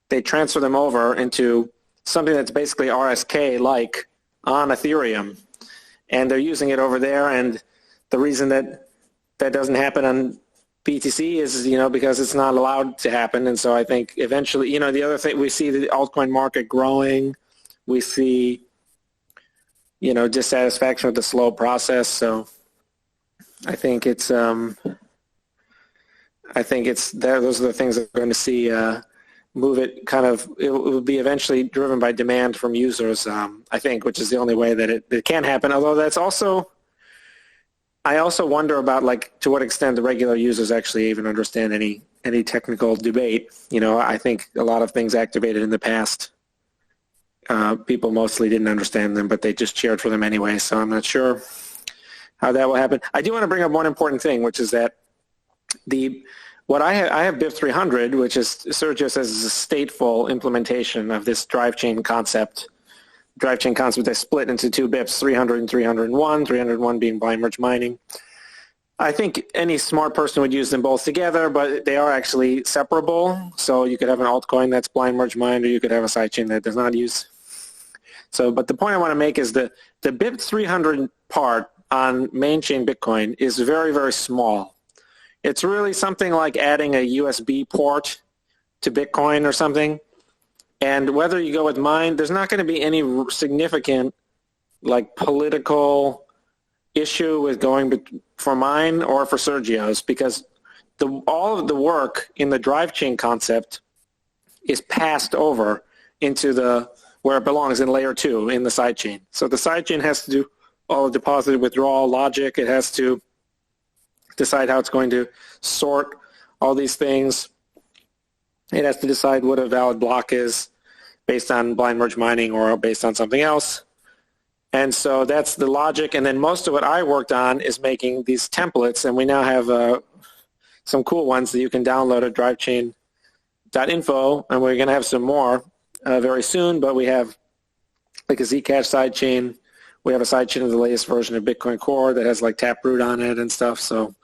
they transfer them over into something that's basically RSK-like on Ethereum, and they're using it over there. And the reason that doesn't happen on BTC is, because it's not allowed to happen. And so I think eventually, the other thing, we see the altcoin market growing. We see, dissatisfaction with the slow process. So I think it's those are the things that we're going to see move it kind of. It will be eventually driven by demand from users, I think, which is the only way that it can happen. Although that's also, I also wonder about like to what extent the regular users actually even understand any technical debate. I think a lot of things activated in the past, people mostly didn't understand them, but they just cheered for them anyway. So I'm not sure how that will happen. I do want to bring up one important thing, which is that I have BIP 300, which is Sergio says is a stateful implementation of this Drivechain concept. Drivechain concept is split into two BIPs, 300 and 301, 301 being blind merge mining. I think any smart person would use them both together, but they are actually separable. So you could have an altcoin that's blind merge mined, or you could have a sidechain that does not use. So, but the point I want to make is that the BIP 300 part on main chain Bitcoin is very, very small. It's really something like adding a USB port to Bitcoin or something. And whether you go with mine, there's not going to be any significant like political issue with going for mine or for Sergio's, because all of the work in the Drivechain concept is passed over into where it belongs in layer 2 in the sidechain. So the sidechain has to do all the deposit withdrawal logic. It has to decide how it's going to sort all these things. It has to decide what a valid block is based on blind merge mining or based on something else. And so that's the logic. And then most of what I worked on is making these templates, and we now have some cool ones that you can download at drivechain.info, and we're going to have some more very soon. But we have like a Zcash sidechain. We have a sidechain of the latest version of Bitcoin Core that has like Taproot on it and stuff. So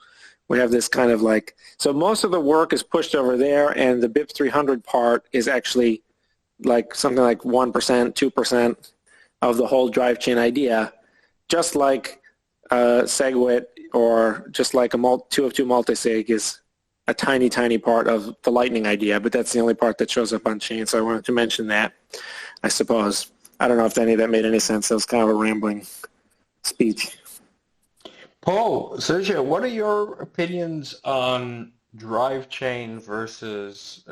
we have this kind of like, so most of the work is pushed over there, and the BIP 300 part is actually like something like 1%, 2% of the whole Drivechain idea, just like SegWit or just like a 2 of 2 multisig is a tiny, tiny part of the Lightning idea, but that's the only part that shows up on chain. So I wanted to mention that, I suppose. I don't know if any of that made any sense. That was kind of a rambling speech. Paul, Sergio, what are your opinions on Drivechain versus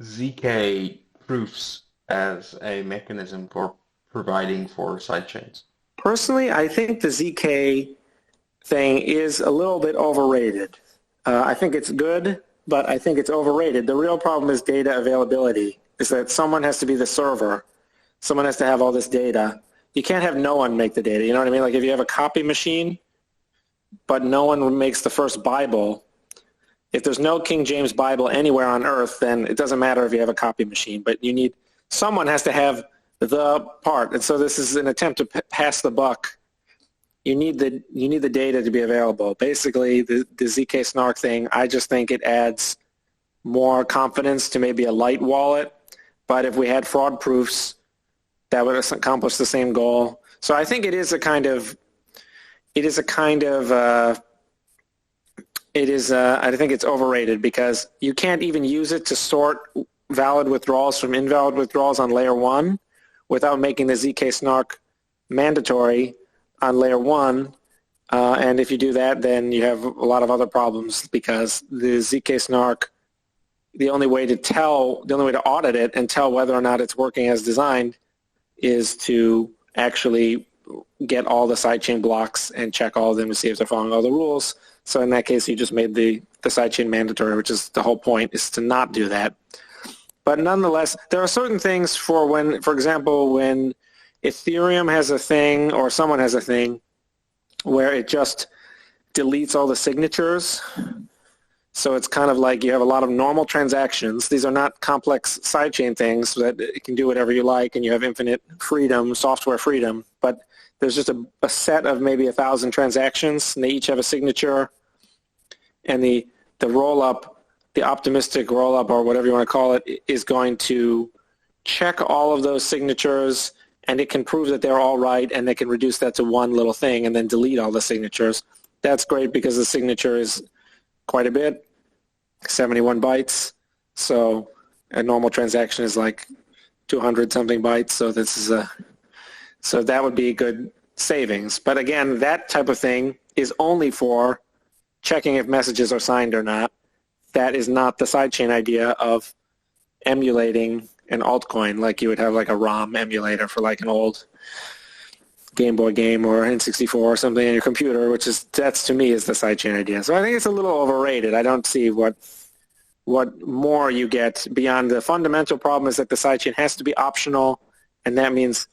ZK proofs as a mechanism for providing for sidechains? Personally, I think the ZK thing is a little bit overrated. I think it's good, but I think it's overrated. The real problem is data availability, is that someone has to be the server. Someone has to have all this data. You can't have no one make the data. You know what I mean? Like if you have a copy machine, but no one makes the first Bible, if there's no King James Bible anywhere on earth, then it doesn't matter if you have a copy machine. But someone has to have the part. And so this is an attempt to pass the buck. You need the data to be available. Basically, the ZK Snark thing, I just think it adds more confidence to maybe a light wallet. But if we had fraud proofs, that would accomplish the same goal. So I think I think it's overrated because you can't even use it to sort valid withdrawals from invalid withdrawals on layer 1 without making the ZK Snark mandatory on layer 1. And if you do that, then you have a lot of other problems because the ZK Snark, the only way to audit it and tell whether or not it's working as designed is to actually get all the sidechain blocks and check all of them to see if they're following all the rules. So in that case, you just made the sidechain mandatory, which is the whole point, is to not do that. But nonetheless, there are certain things for example, when Ethereum has a thing or someone has a thing where it just deletes all the signatures. So it's kind of like you have a lot of normal transactions. These are not complex sidechain things that it can do whatever you like and you have infinite freedom, software freedom. But there's just a set of maybe 1,000 transactions, and they each have a signature. And the roll-up, the optimistic roll-up or whatever you want to call it, is going to check all of those signatures, and it can prove that they're all right, and they can reduce that to one little thing and then delete all the signatures. That's great because the signature is quite a bit, 71 bytes. So a normal transaction is like 200-something bytes. So this is so that would be good. savings. But again, that type of thing is only for checking if messages are signed or not. That is not the sidechain idea of emulating an altcoin like you would have like a ROM emulator for like an old Game Boy game or N64 or something on your computer, that's to me is the sidechain idea. So I think it's a little overrated. I don't see what more you get beyond the fundamental problem is that the sidechain has to be optional, and that means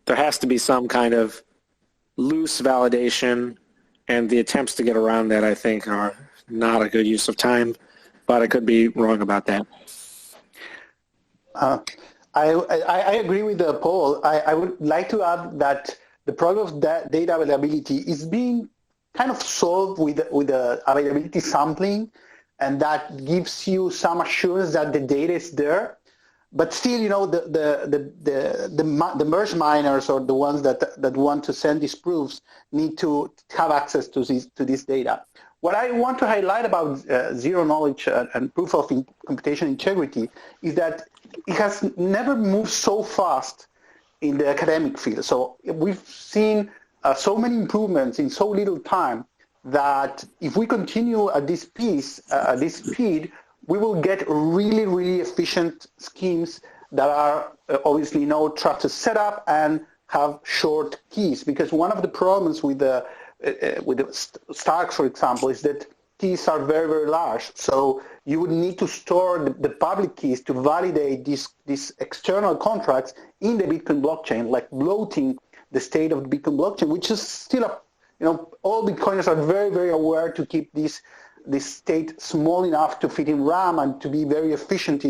there has to be some kind of loose validation, and the attempts to get around that, I think, are not a good use of time, but I could be wrong about that. I agree with Paul. I would like to add that the problem of data availability is being kind of solved with the availability sampling, and that gives you some assurance that the data is there. But still, you know, the merge miners or the ones that want to send these proofs need to have access to this data. What I want to highlight about zero knowledge and proof of computation integrity is that it has never moved so fast in the academic field. So we've seen so many improvements in so little time that if we continue at this speed, we will get really, really efficient schemes that are obviously no trusted setup and have short keys. Because one of the problems with the stacks, for example, is that keys are very, very large. So you would need to store the public keys to validate these external contracts in the Bitcoin blockchain, like bloating the state of the Bitcoin blockchain, which is still all Bitcoiners are very, very aware to keep this state small enough to fit in RAM and to be very efficient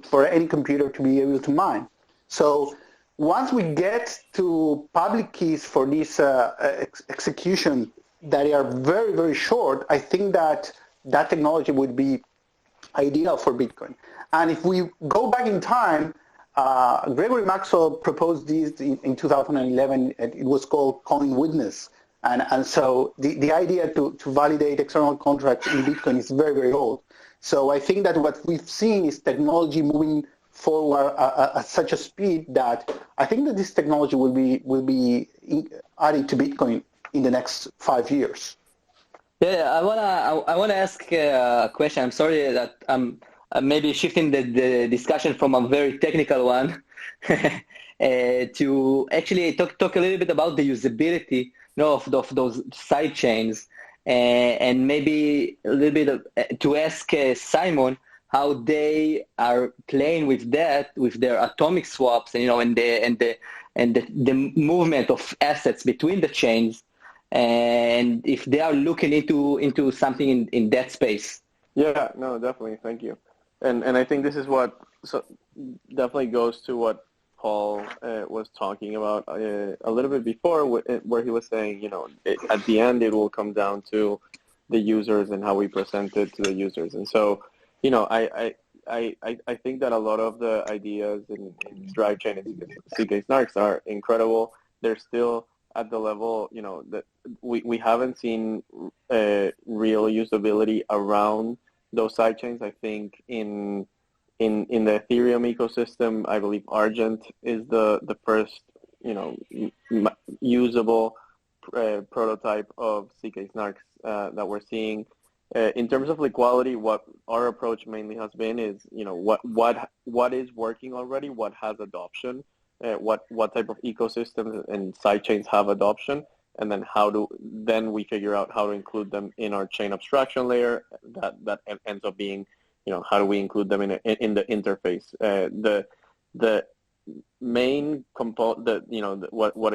for any computer to be able to mine. So once we get to public keys for this execution that are very, very short, I think that technology would be ideal for Bitcoin. And if we go back in time, Gregory Maxwell proposed this in 2011. It was called coin witness. And so the idea to validate external contracts in Bitcoin is very, very old. So I think that what we've seen is technology moving forward at such a speed that I think that this technology will be added to Bitcoin in the next 5 years. Yeah, I wanna ask a question. I'm sorry that I'm maybe shifting the discussion from a very technical one to actually talk a little bit about the usability of those side chains, and maybe a little bit to ask Simon how they are playing with that, with their atomic swaps, and the movement of assets between the chains, and if they are looking into something in that space. Yeah, no, definitely. Thank you. And I think this is what definitely goes to what Paul was talking about a little bit before, where he was saying, at the end it will come down to the users and how we present it to the users. And so, I think that a lot of the ideas in Drivechain and Sidechains are incredible. They're still at the level, that we haven't seen real usability around those sidechains. I think in the Ethereum ecosystem, I believe Argent is the first, usable prototype of CK Snarks that we're seeing. In terms of Liquality, what our approach mainly has been is, what is working already, what has adoption, what type of ecosystems and sidechains have adoption, and then we figure out how to include them in our chain abstraction layer. That ends up being, how do we include them in the interface? The main component, what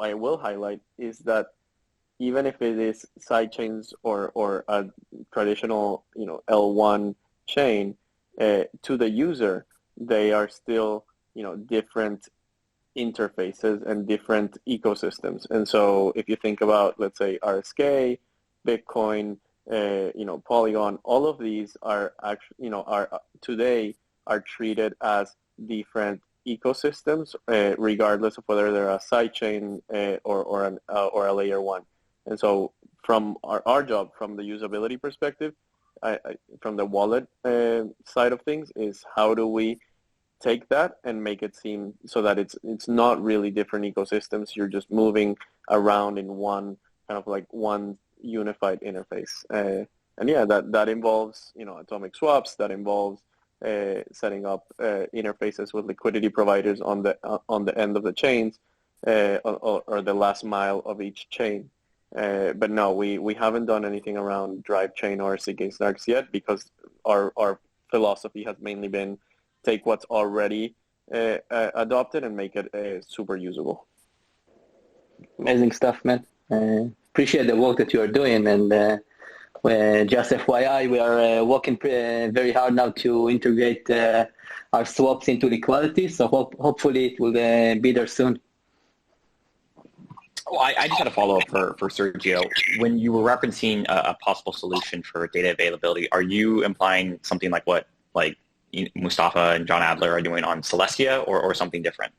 I will highlight is that even if it is sidechains or a traditional, L1 chain, to the user, they are still, different interfaces and different ecosystems. And so if you think about, let's say, RSK, Bitcoin, Polygon, all of these are actually, today are treated as different ecosystems, regardless of whether they're a sidechain or a layer one. And so from our job, from the usability perspective, from the wallet side of things, is how do we take that and make it seem so that it's not really different ecosystems. You're just moving around in one kind of like one unified interface. And yeah, that involves, you know, atomic swaps. That involves setting up interfaces with liquidity providers on the end of the chains, or the last mile of each chain. But no, we haven't done anything around Drivechain or Sidechains Darks yet, because our philosophy has mainly been take what's already adopted and make it super usable. Amazing stuff, man. Appreciate the work that you are doing, and just FYI, we are working very hard now to integrate our swaps into Liquality, so hopefully it will be there soon. Well, I just had a follow-up for Sergio. When you were referencing a possible solution for data availability, are you implying something like what Mustafa and John Adler are doing on Celestia, or something different?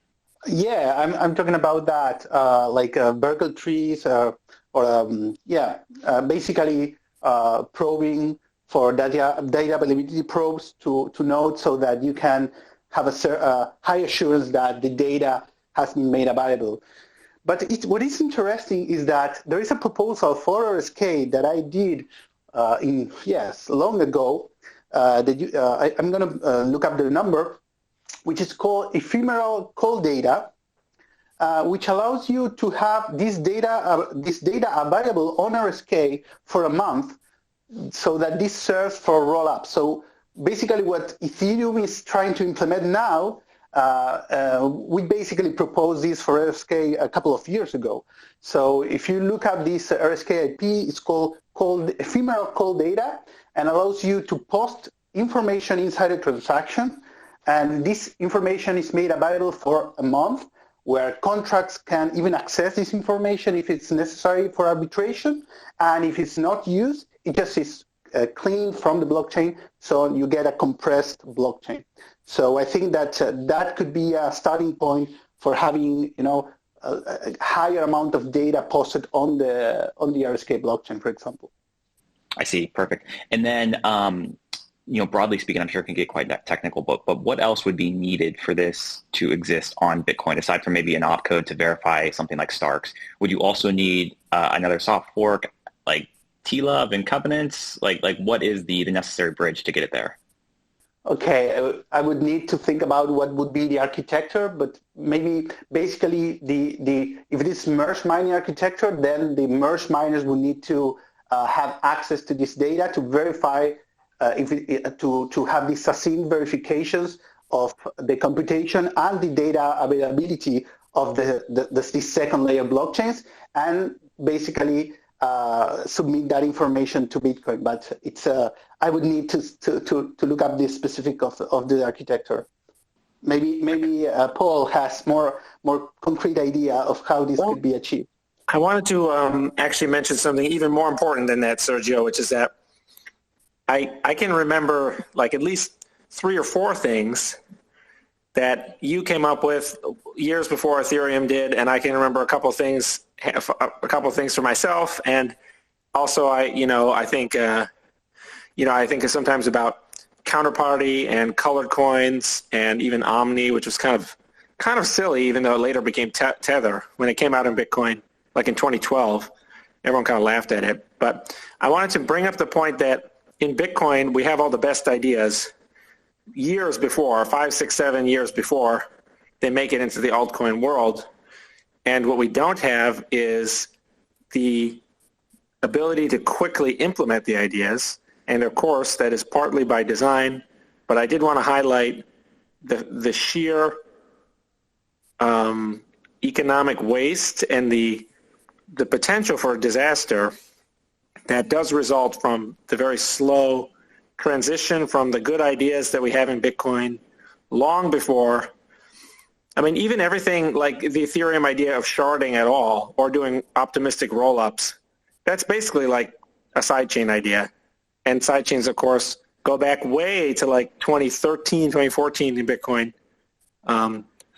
Yeah, I'm talking about that, like Berkeley trees, basically probing for data availability probes to nodes, so that you can have a high assurance that the data has been made available. But what is interesting is that there is a proposal for RSK that I did long ago. I'm going to look up the number, which is called ephemeral call data, which allows you to have this data available on RSK for a month, so that this serves for roll-up. So basically what Ethereum is trying to implement now, we basically proposed this for RSK a couple of years ago. So if you look at this RSK IP, it's called ephemeral call data, and allows you to post information inside a transaction. And this information is made available for a month, where contracts can even access this information if it's necessary for arbitration. And if it's not used, it just is cleaned from the blockchain, so you get a compressed blockchain. So I think that that could be a starting point for having, a higher amount of data posted on the RSK blockchain, for example. I see. Perfect. And then, broadly speaking, I'm sure it can get quite technical, but what else would be needed for this to exist on Bitcoin, aside from maybe an opcode to verify something like Starks? Would you also need another soft fork, like T-Love and covenants? Like what is the necessary bridge to get it there? Okay, I would need to think about what would be the architecture, but maybe basically if it is merge mining architecture, then the merge miners would need to have access to this data to verify, to have these succinct verifications of the computation and the data availability of these second layer blockchains, and basically submit that information to Bitcoin. But it's I would need to look up the specific of the architecture. Maybe Paul has more concrete idea of how this could be achieved. I wanted to actually mention something even more important than that, Sergio, which is that I can remember like at least 3 or 4 things that you came up with years before Ethereum did, and I can remember a couple of things for myself, and also I think it's sometimes about counterparty and colored coins, and even Omni, which was kind of silly, even though it later became Tether when it came out in Bitcoin, like in 2012. Everyone kind of laughed at it, but I wanted to bring up the point that in Bitcoin we have all the best ideas years before, 5, 6, 7 years before they make it into the altcoin world. And what we don't have is the ability to quickly implement the ideas. And of course, that is partly by design. But I did want to highlight the sheer economic waste and the potential for a disaster that does result from the very slow transition from the good ideas that we have in Bitcoin long before. I mean, even everything like the Ethereum idea of sharding at all, or doing optimistic rollups, that's basically like a sidechain idea. And sidechains, of course, go back way to like 2013, 2014 in Bitcoin.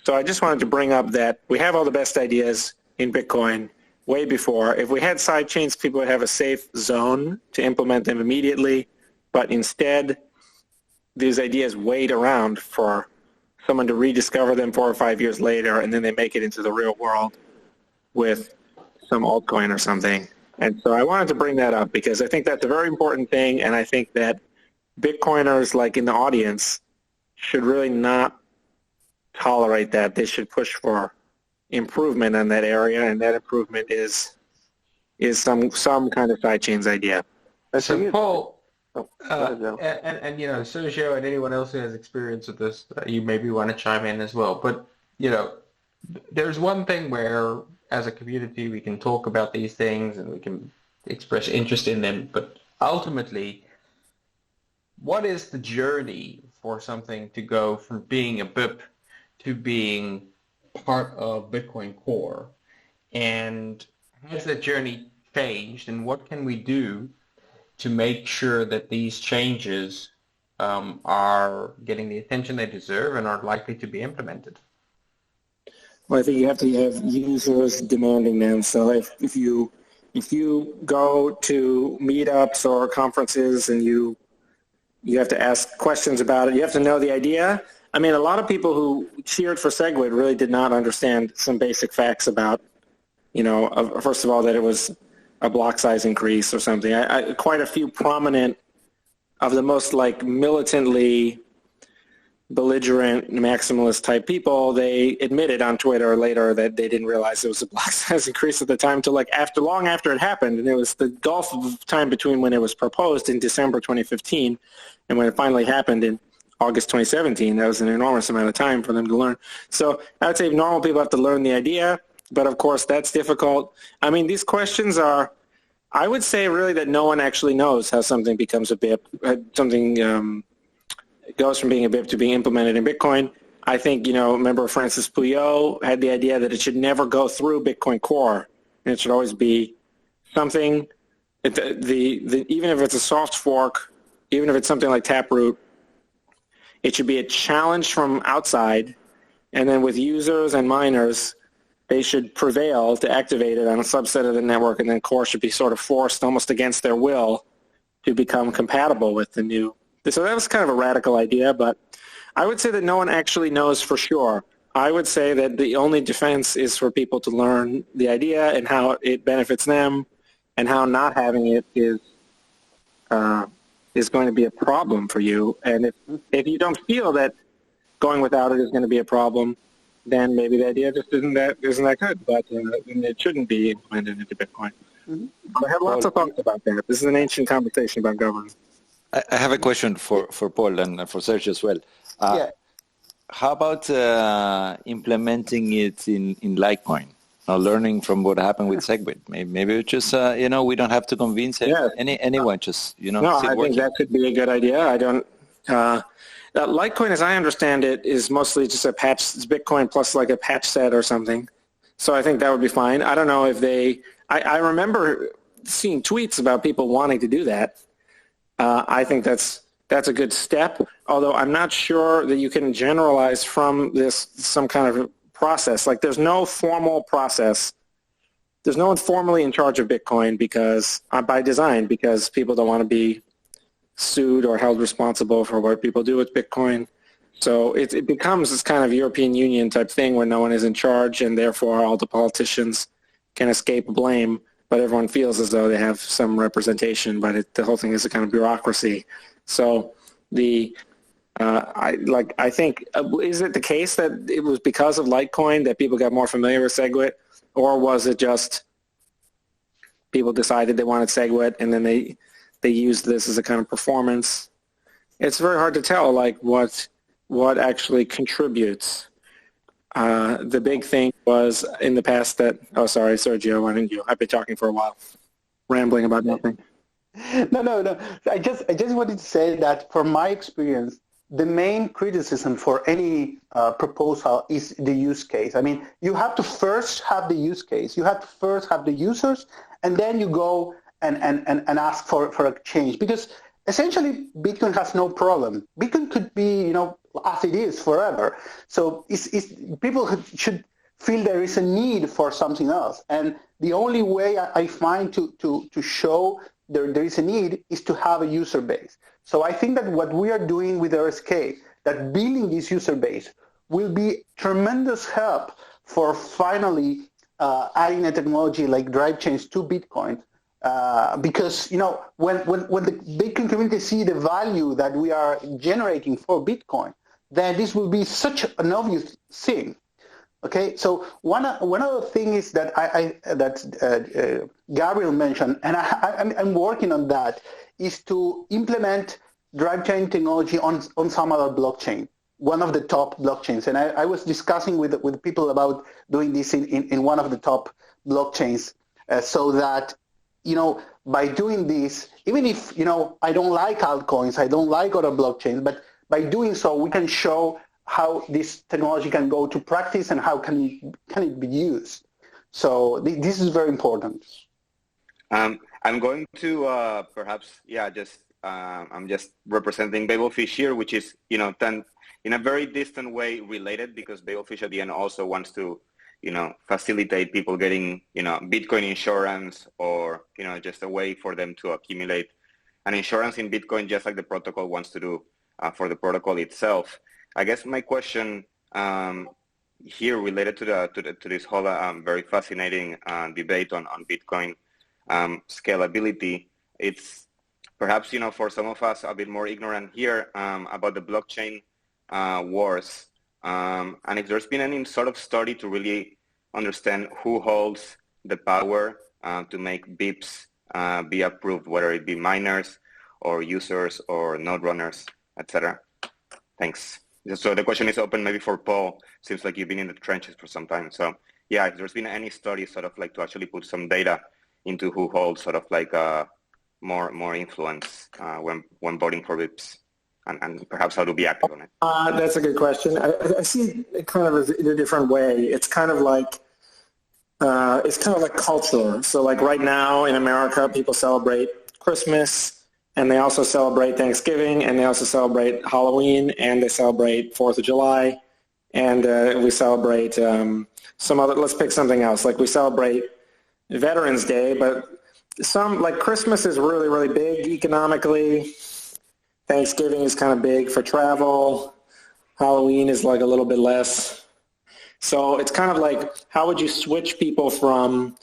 So I just wanted to bring up that we have all the best ideas in Bitcoin way before. If we had sidechains, people would have a safe zone to implement them immediately. But instead, these ideas wait around for someone to rediscover them 4 or 5 years later, and then they make it into the real world with some altcoin or something. And so I wanted to bring that up because I think that's a very important thing, and I think that Bitcoiners, like in the audience, should really not tolerate that. They should push for improvement in that area, and that improvement is some kind of sidechains idea. So Paul, and you know, Sergio and anyone else who has experience with this, you maybe want to chime in as well. But you know, there's one thing where, as a community, we can talk about these things and we can express interest in them. But ultimately, what is the journey for something to go from being a BIP to being part of Bitcoin Core? And has that journey changed? And what can we do to make sure that these changes are getting the attention they deserve and are likely to be implemented? Well, I think you have to have users demanding them. So if you go to meetups or conferences and you have to ask questions about it, you have to know the idea. I mean, a lot of people who cheered for SegWit really did not understand some basic facts about, you know, first of all, that it was a block size increase or something. Quite a few prominent of the most like militantly belligerent maximalist type people, they admitted on Twitter later that they didn't realize it was a block size increase at the time till like long after it happened. And it was the gulf of time between when it was proposed in December 2015 and when it finally happened in August 2017. That was an enormous amount of time for them to learn. So I would say normal people have to learn the idea, but of course that's difficult. I mean, these questions are, I would say really that no one actually knows how something becomes a BIP, something goes from being a BIP to being implemented in Bitcoin. I think, you know, remember Francis Pouillot had the idea that it should never go through Bitcoin Core, and it should always be something, even if it's a soft fork, even if it's something like Taproot, it should be a challenge from outside, and then with users and miners, they should prevail to activate it on a subset of the network, and then Core should be sort of forced almost against their will to become compatible with the new. So that was kind of a radical idea, but I would say that no one actually knows for sure. I would say that the only defense is for people to learn the idea and how it benefits them and how not having it is going to be a problem for you. And if you don't feel that going without it is going to be a problem, then maybe the idea just isn't that good, but it shouldn't be implemented into Bitcoin. Mm-hmm. I have lots of thoughts about that. This is an ancient conversation about governance. I have a question for Paul and for Sergio as well. How about implementing it in Litecoin? Now, learning from what happened with SegWit. Maybe just, we don't have to convince anyone. Just, No, I think that could be a good idea. I don't. Litecoin, as I understand it, is mostly just a patch. It's Bitcoin plus like a patch set or something. So I think that would be fine. I don't know if they. I remember seeing tweets about people wanting to do that. I think that's a good step, although I'm not sure that you can generalize from this some kind of process. Like there's no formal process. There's no one formally in charge of Bitcoin because by design, because people don't want to be sued or held responsible for what people do with Bitcoin. So it becomes this kind of European Union type thing where no one is in charge and therefore all the politicians can escape blame. But everyone feels as though they have some representation, but the whole thing is a kind of bureaucracy. So I think, is it the case that it was because of Litecoin that people got more familiar with SegWit, or was it just people decided they wanted SegWit and then they used this as a kind of performance? It's very hard to tell, like what actually contributes. The big thing was in the past that, oh, sorry, Sergio, why didn't you? I've been talking for a while, rambling about nothing. No. I just wanted to say that from my experience, the main criticism for any proposal is the use case. I mean, you have to first have the use case. You have to first have the users, and then you go and ask for a change. Because essentially, Bitcoin has no problem. Bitcoin could be, as it is forever. So people should feel there is a need for something else. And the only way I find to show there is a need is to have a user base. So I think that what we are doing with RSK, that building this user base will be tremendous help for finally adding a technology like Drivechains to Bitcoin. Because, you know, when the Bitcoin community see the value that we are generating for Bitcoin, then this will be such an obvious thing. Okay, so one other thing is that Gabriel mentioned, and I'm working on that, is to implement Drivechain technology on some other blockchain, one of the top blockchains. And I was discussing with people about doing this in one of the top blockchains, so that, you know, by doing this, even if, you know, I don't like altcoins, I don't like other blockchains, but by doing so, we can show how this technology can go to practice and how can it be used. So this is very important. I'm going to perhaps, I'm just representing Babelfish here, which is, you know, in a very distant way related, because Babelfish at the end also wants to, you know, facilitate people getting, you know, Bitcoin insurance, or, you know, just a way for them to accumulate an insurance in Bitcoin, just like the protocol wants to do for the protocol itself. I guess my question here related to this whole very fascinating debate on Bitcoin scalability, it's perhaps, you know, for some of us a bit more ignorant here about the blockchain wars, and if there's been any sort of study to really understand who holds the power to make BIPs be approved, whether it be miners or users or node runners, etc. Thanks. So the question is open maybe for Paul. Seems like you've been in the trenches for some time. So yeah, if there's been any study sort of like to actually put some data into who holds sort of like more influence when voting for BIPs, and perhaps how to be active on it. That's a good question. I see it kind of in a different way. It's kind of like culture. So like right now in America, people celebrate Christmas, and they also celebrate Thanksgiving, and they also celebrate Halloween, and they celebrate 4th of July, and we celebrate some other, let's pick something else. Like we celebrate Veterans Day, but some, like Christmas is really, really big economically. Thanksgiving is kind of big for travel. Halloween is like a little bit less. So it's kind of like, how would you switch people from,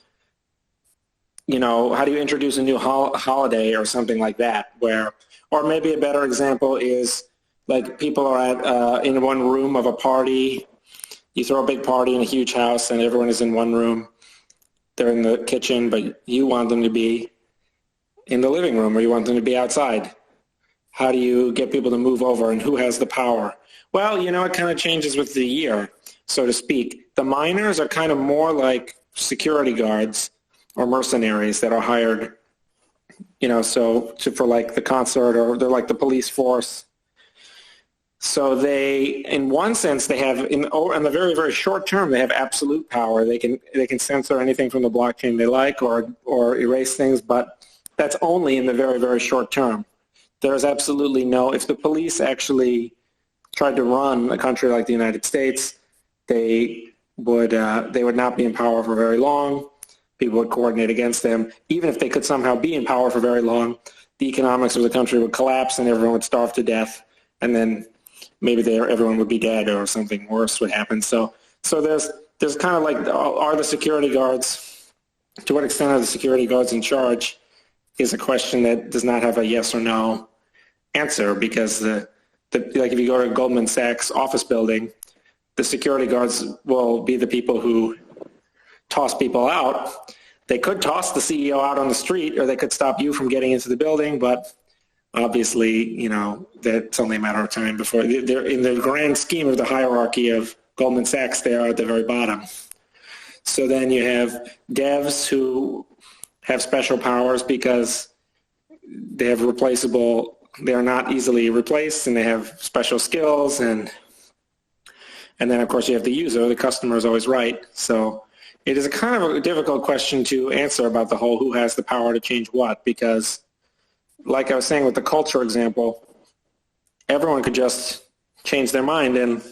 you know, how do you introduce a new holiday or something like that, where, or maybe a better example is like people are at in one room of a party. You throw a big party in a huge house and everyone is in one room. They're in the kitchen, but you want them to be in the living room, or you want them to be outside. How do you get people to move over, and who has the power? Well, you know, it kind of changes with the year, so to speak. The miners are kind of more like security guards or mercenaries that are hired, you know, for like the concert, or they're like the police force. So they, in one sense, they have, in the very, very short term, they have absolute power. They can censor anything from the blockchain they like, or erase things, but that's only in the very, very short term. There's absolutely no, if the police actually tried to run a country like the United States, they would not be in power for very long. People would coordinate against them. Even if they could somehow be in power for very long, the economics of the country would collapse and everyone would starve to death, and then maybe everyone would be dead or something worse would happen. So there's kind of like, are the security guards, to what extent are the security guards in charge, is a question that does not have a yes or no answer, because like if you go to a Goldman Sachs office building, the security guards will be the people who toss people out. They could toss the CEO out on the street, or they could stop you from getting into the building, but obviously, you know, that's only a matter of time before they're in the grand scheme of the hierarchy of Goldman Sachs, they are at the very bottom. So then you have devs who have special powers because they have replaceable, they are not easily replaced, and they have special skills, and then of course you have the user, the customer is always right. So it is a kind of a difficult question to answer about the whole who has the power to change what, because like I was saying with the culture example, everyone could just change their mind. And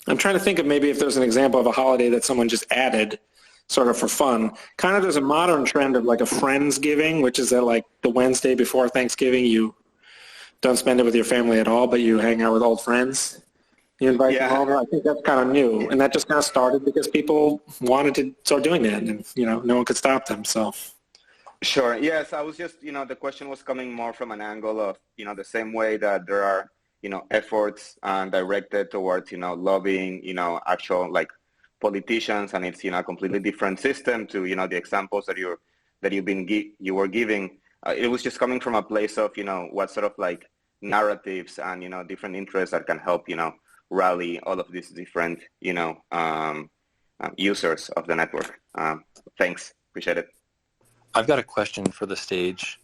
I'm trying to think of maybe if there's an example of a holiday that someone just added sort of for fun. Kind of there's a modern trend of like a Friendsgiving, which is that like the Wednesday before Thanksgiving, you don't spend it with your family at all, but you hang out with old friends. You invite them over. I think that's kind of new, and that just kind of started because people wanted to start doing that, and no one could stop them. So. Sure. Yes, I was just, the question was coming more from an angle of, the same way that there are, efforts directed towards, lobbying, actual like politicians, and it's, a completely different system to, the examples that you were giving. It was just coming from a place of, what sort of like narratives and, different interests that can help, rally all of these different, users of the network. Thanks. Appreciate it. I've got a question for the stage.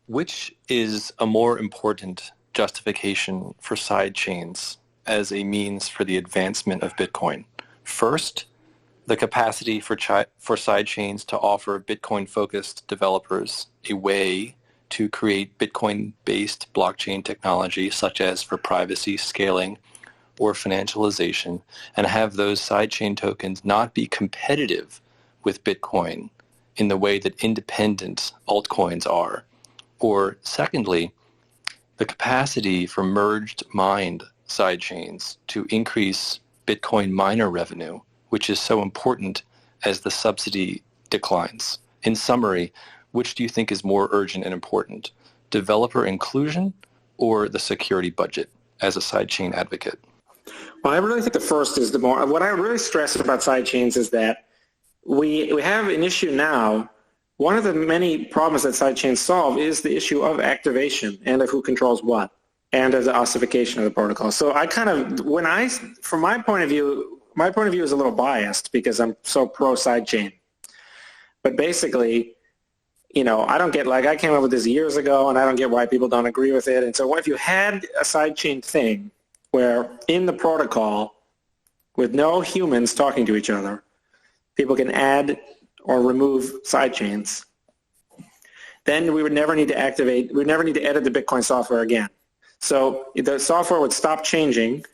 Which is a more important justification for sidechains as a means for the advancement of Bitcoin? First, the capacity for sidechains to offer Bitcoin-focused developers a way to create Bitcoin-based blockchain technology, such as for privacy, scaling, or financialization, and have those sidechain tokens not be competitive with Bitcoin in the way that independent altcoins are. Or secondly, the capacity for merged mined sidechains to increase Bitcoin miner revenue, which is so important as the subsidy declines. In summary, which do you think is more urgent and important, developer inclusion or the security budget as a sidechain advocate? Well, I really think the first is the more, what I really stress about sidechains is that we have an issue now. One of the many problems that sidechains solve is the issue of activation and of who controls what, and of the ossification of the protocol. So I kind of, from my point of view is a little biased because I'm so pro sidechain. But basically, I don't get, I came up with this years ago, and I don't get why people don't agree with it. And so if you had a sidechain thing where in the protocol, with no humans talking to each other, people can add or remove sidechains, then we would never need to edit the Bitcoin software again. So the software would stop changing.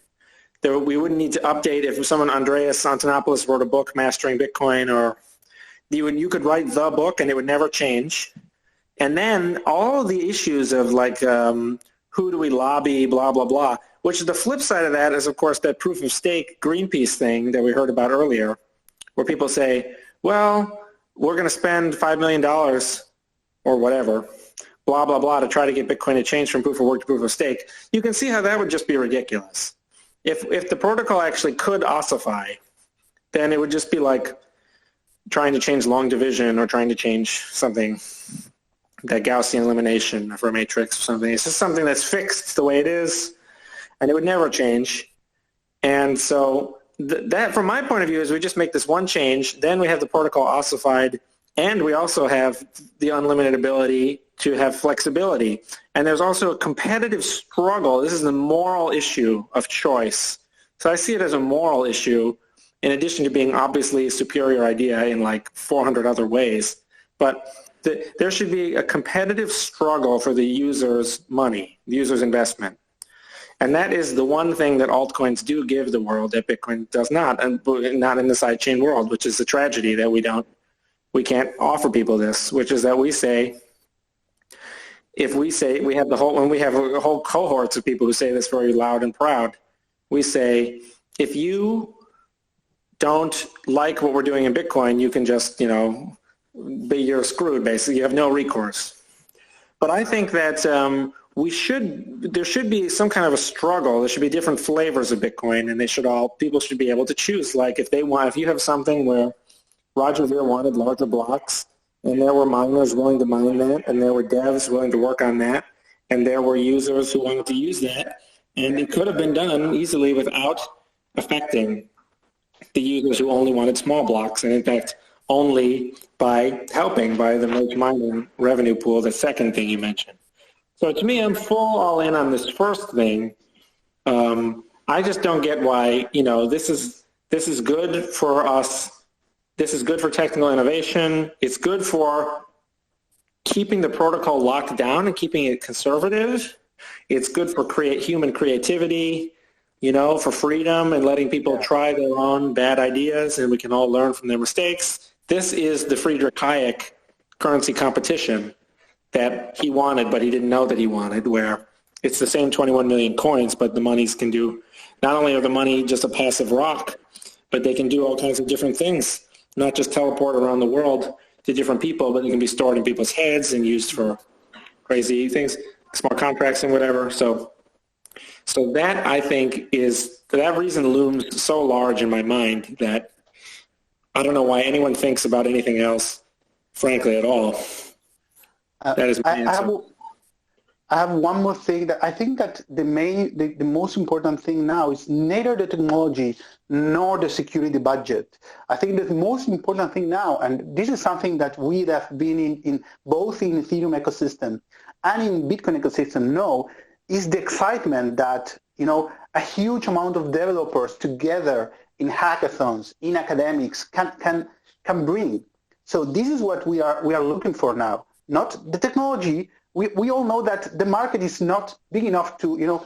We wouldn't need to update if someone, Andreas Antonopoulos, wrote a book, Mastering Bitcoin, or you could write the book and it would never change. And then all the issues of who do we lobby, blah, blah, blah, which the flip side of that is, of course, that proof of stake Greenpeace thing that we heard about earlier, where people say, well, we're going to spend $5 million or whatever, blah, blah, blah, to try to get Bitcoin to change from proof of work to proof of stake. You can see how that would just be ridiculous. If the protocol actually could ossify, then it would just be like trying to change long division or trying to change something, that Gaussian elimination for a matrix or something. It's just something that's fixed the way it is, and it would never change. And so that, from my point of view, is we just make this one change, then we have the protocol ossified, and we also have the unlimited ability to have flexibility. And there's also a competitive struggle. This is the moral issue of choice. So I see it as a moral issue, in addition to being obviously a superior idea in 400 other ways. But there should be a competitive struggle for the user's money, the user's investment. And that is the one thing that altcoins do give the world that Bitcoin does not, and not in the sidechain world, which is the tragedy that we can't offer people this, which is that we say, if we say, when we have a whole cohorts of people who say this very loud and proud, we say, if you don't like what we're doing in Bitcoin, you can just, you're screwed, basically. You have no recourse. But I think that there should be some kind of a struggle. There should be different flavors of Bitcoin, and people should be able to choose. If you have something where Roger Ver wanted larger blocks, and there were miners willing to mine that, and there were devs willing to work on that, and there were users who wanted to use that, and it could have been done easily without affecting the users who only wanted small blocks, and in fact, only by helping by the merge mining revenue pool, the second thing you mentioned. So to me, I'm full all in on this first thing. I just don't get why, this is good for us. This is good for technical innovation. It's good for keeping the protocol locked down and keeping it conservative. It's good for human creativity, for freedom and letting people try their own bad ideas, and we can all learn from their mistakes. This is the Friedrich Hayek currency competition that he wanted, but he didn't know that he wanted, where it's the same 21 million coins, but the monies can do, not only are the money just a passive rock, but they can do all kinds of different things, not just teleport around the world to different people, but they can be stored in people's heads and used for crazy things, smart contracts and whatever. So that, I think, for that reason looms so large in my mind that I don't know why anyone thinks about anything else, frankly, at all. That is my answer. I have one more thing that I think that the most important thing now is neither the technology nor the security budget. I think that the most important thing now, and this is something that we that have been in both in Ethereum ecosystem and in Bitcoin ecosystem know, is the excitement that, a huge amount of developers together in hackathons, in academics can bring. So this is what we are looking for now, not the technology. We all know that the market is not big enough to,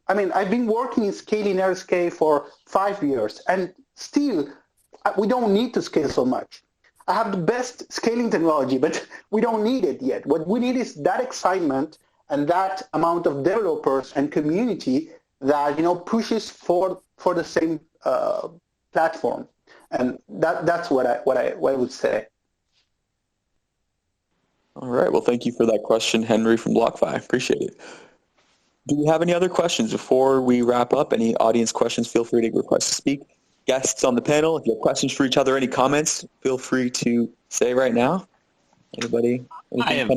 I've been working in scaling RSK for 5 years, and still we don't need to scale so much. I have the best scaling technology, but we don't need it yet. What we need is that excitement and that amount of developers and community that, pushes for the same platform. And that's what I would say. All right. Well, thank you for that question, Henry from BlockFi. Appreciate it. Do we have any other questions before we wrap up? Any audience questions? Feel free to request to speak. Guests on the panel, if you have questions for each other, any comments, feel free to say right now. Anybody? I have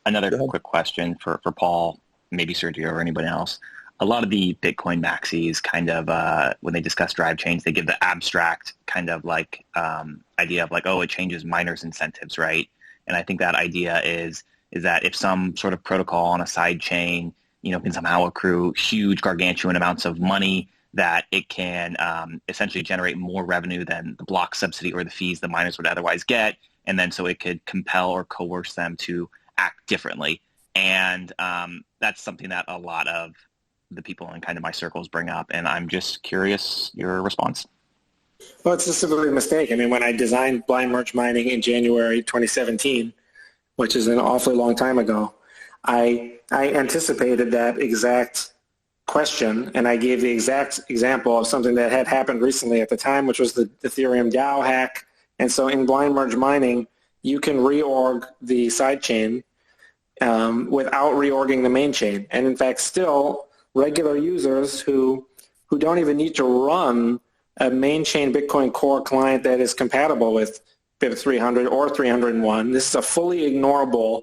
another quick question for Paul, maybe Sergio or anybody else. A lot of the Bitcoin maxis kind of, when they discuss Drivechains, they give the abstract kind of like idea of like, oh, it changes miners' incentives, right? And I think that idea is that if some sort of protocol on a side chain, can somehow accrue huge gargantuan amounts of money, that it can essentially generate more revenue than the block subsidy or the fees the miners would otherwise get. And then so it could compel or coerce them to act differently. And that's something that a lot of the people in kind of my circles bring up. And I'm just curious your response. Well, it's just simply a mistake. I mean, when I designed blind merge mining in January 2017, which is an awfully long time ago, I anticipated that exact question, and I gave the exact example of something that had happened recently at the time, which was the Ethereum DAO hack. And so in blind merge mining, you can reorg the sidechain without reorging the main chain. And in fact, still, regular users who don't even need to run a main chain Bitcoin Core client that is compatible with BIP 300 or 301. This is a fully ignorable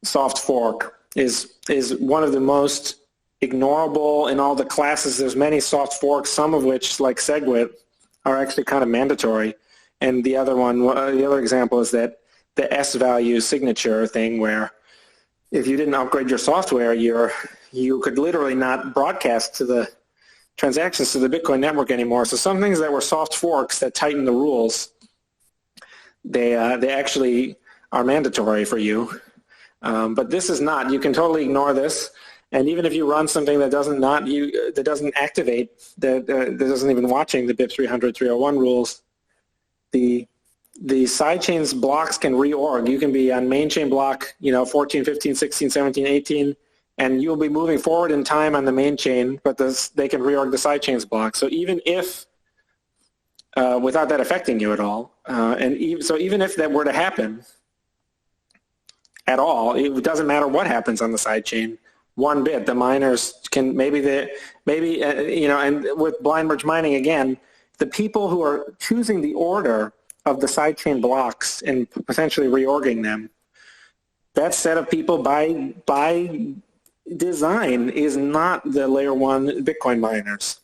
soft fork, is one of the most ignorable in all the classes. There's many soft forks, some of which, like SegWit, are actually kind of mandatory. And the other example is that the S value signature thing, where if you didn't upgrade your software, you could literally not broadcast to the transactions to the Bitcoin network anymore. So some things that were soft forks that tighten the rules, they actually are mandatory for you. But this is not. You can totally ignore this. And even if you run something that doesn't activate, that doesn't even watching the BIP 300, 301 rules, the sidechains blocks can reorg. You can be on main chain block, 14, 15, 16, 17, 18, and you'll be moving forward in time on the main chain, but they can reorg the sidechains block. So even if, without that affecting you at all, even if that were to happen at all, it doesn't matter what happens on the sidechain. One bit, the miners can and with blind merge mining again, the people who are choosing the order of the sidechain blocks and potentially reorging them, that set of people by design is not the layer one Bitcoin miners.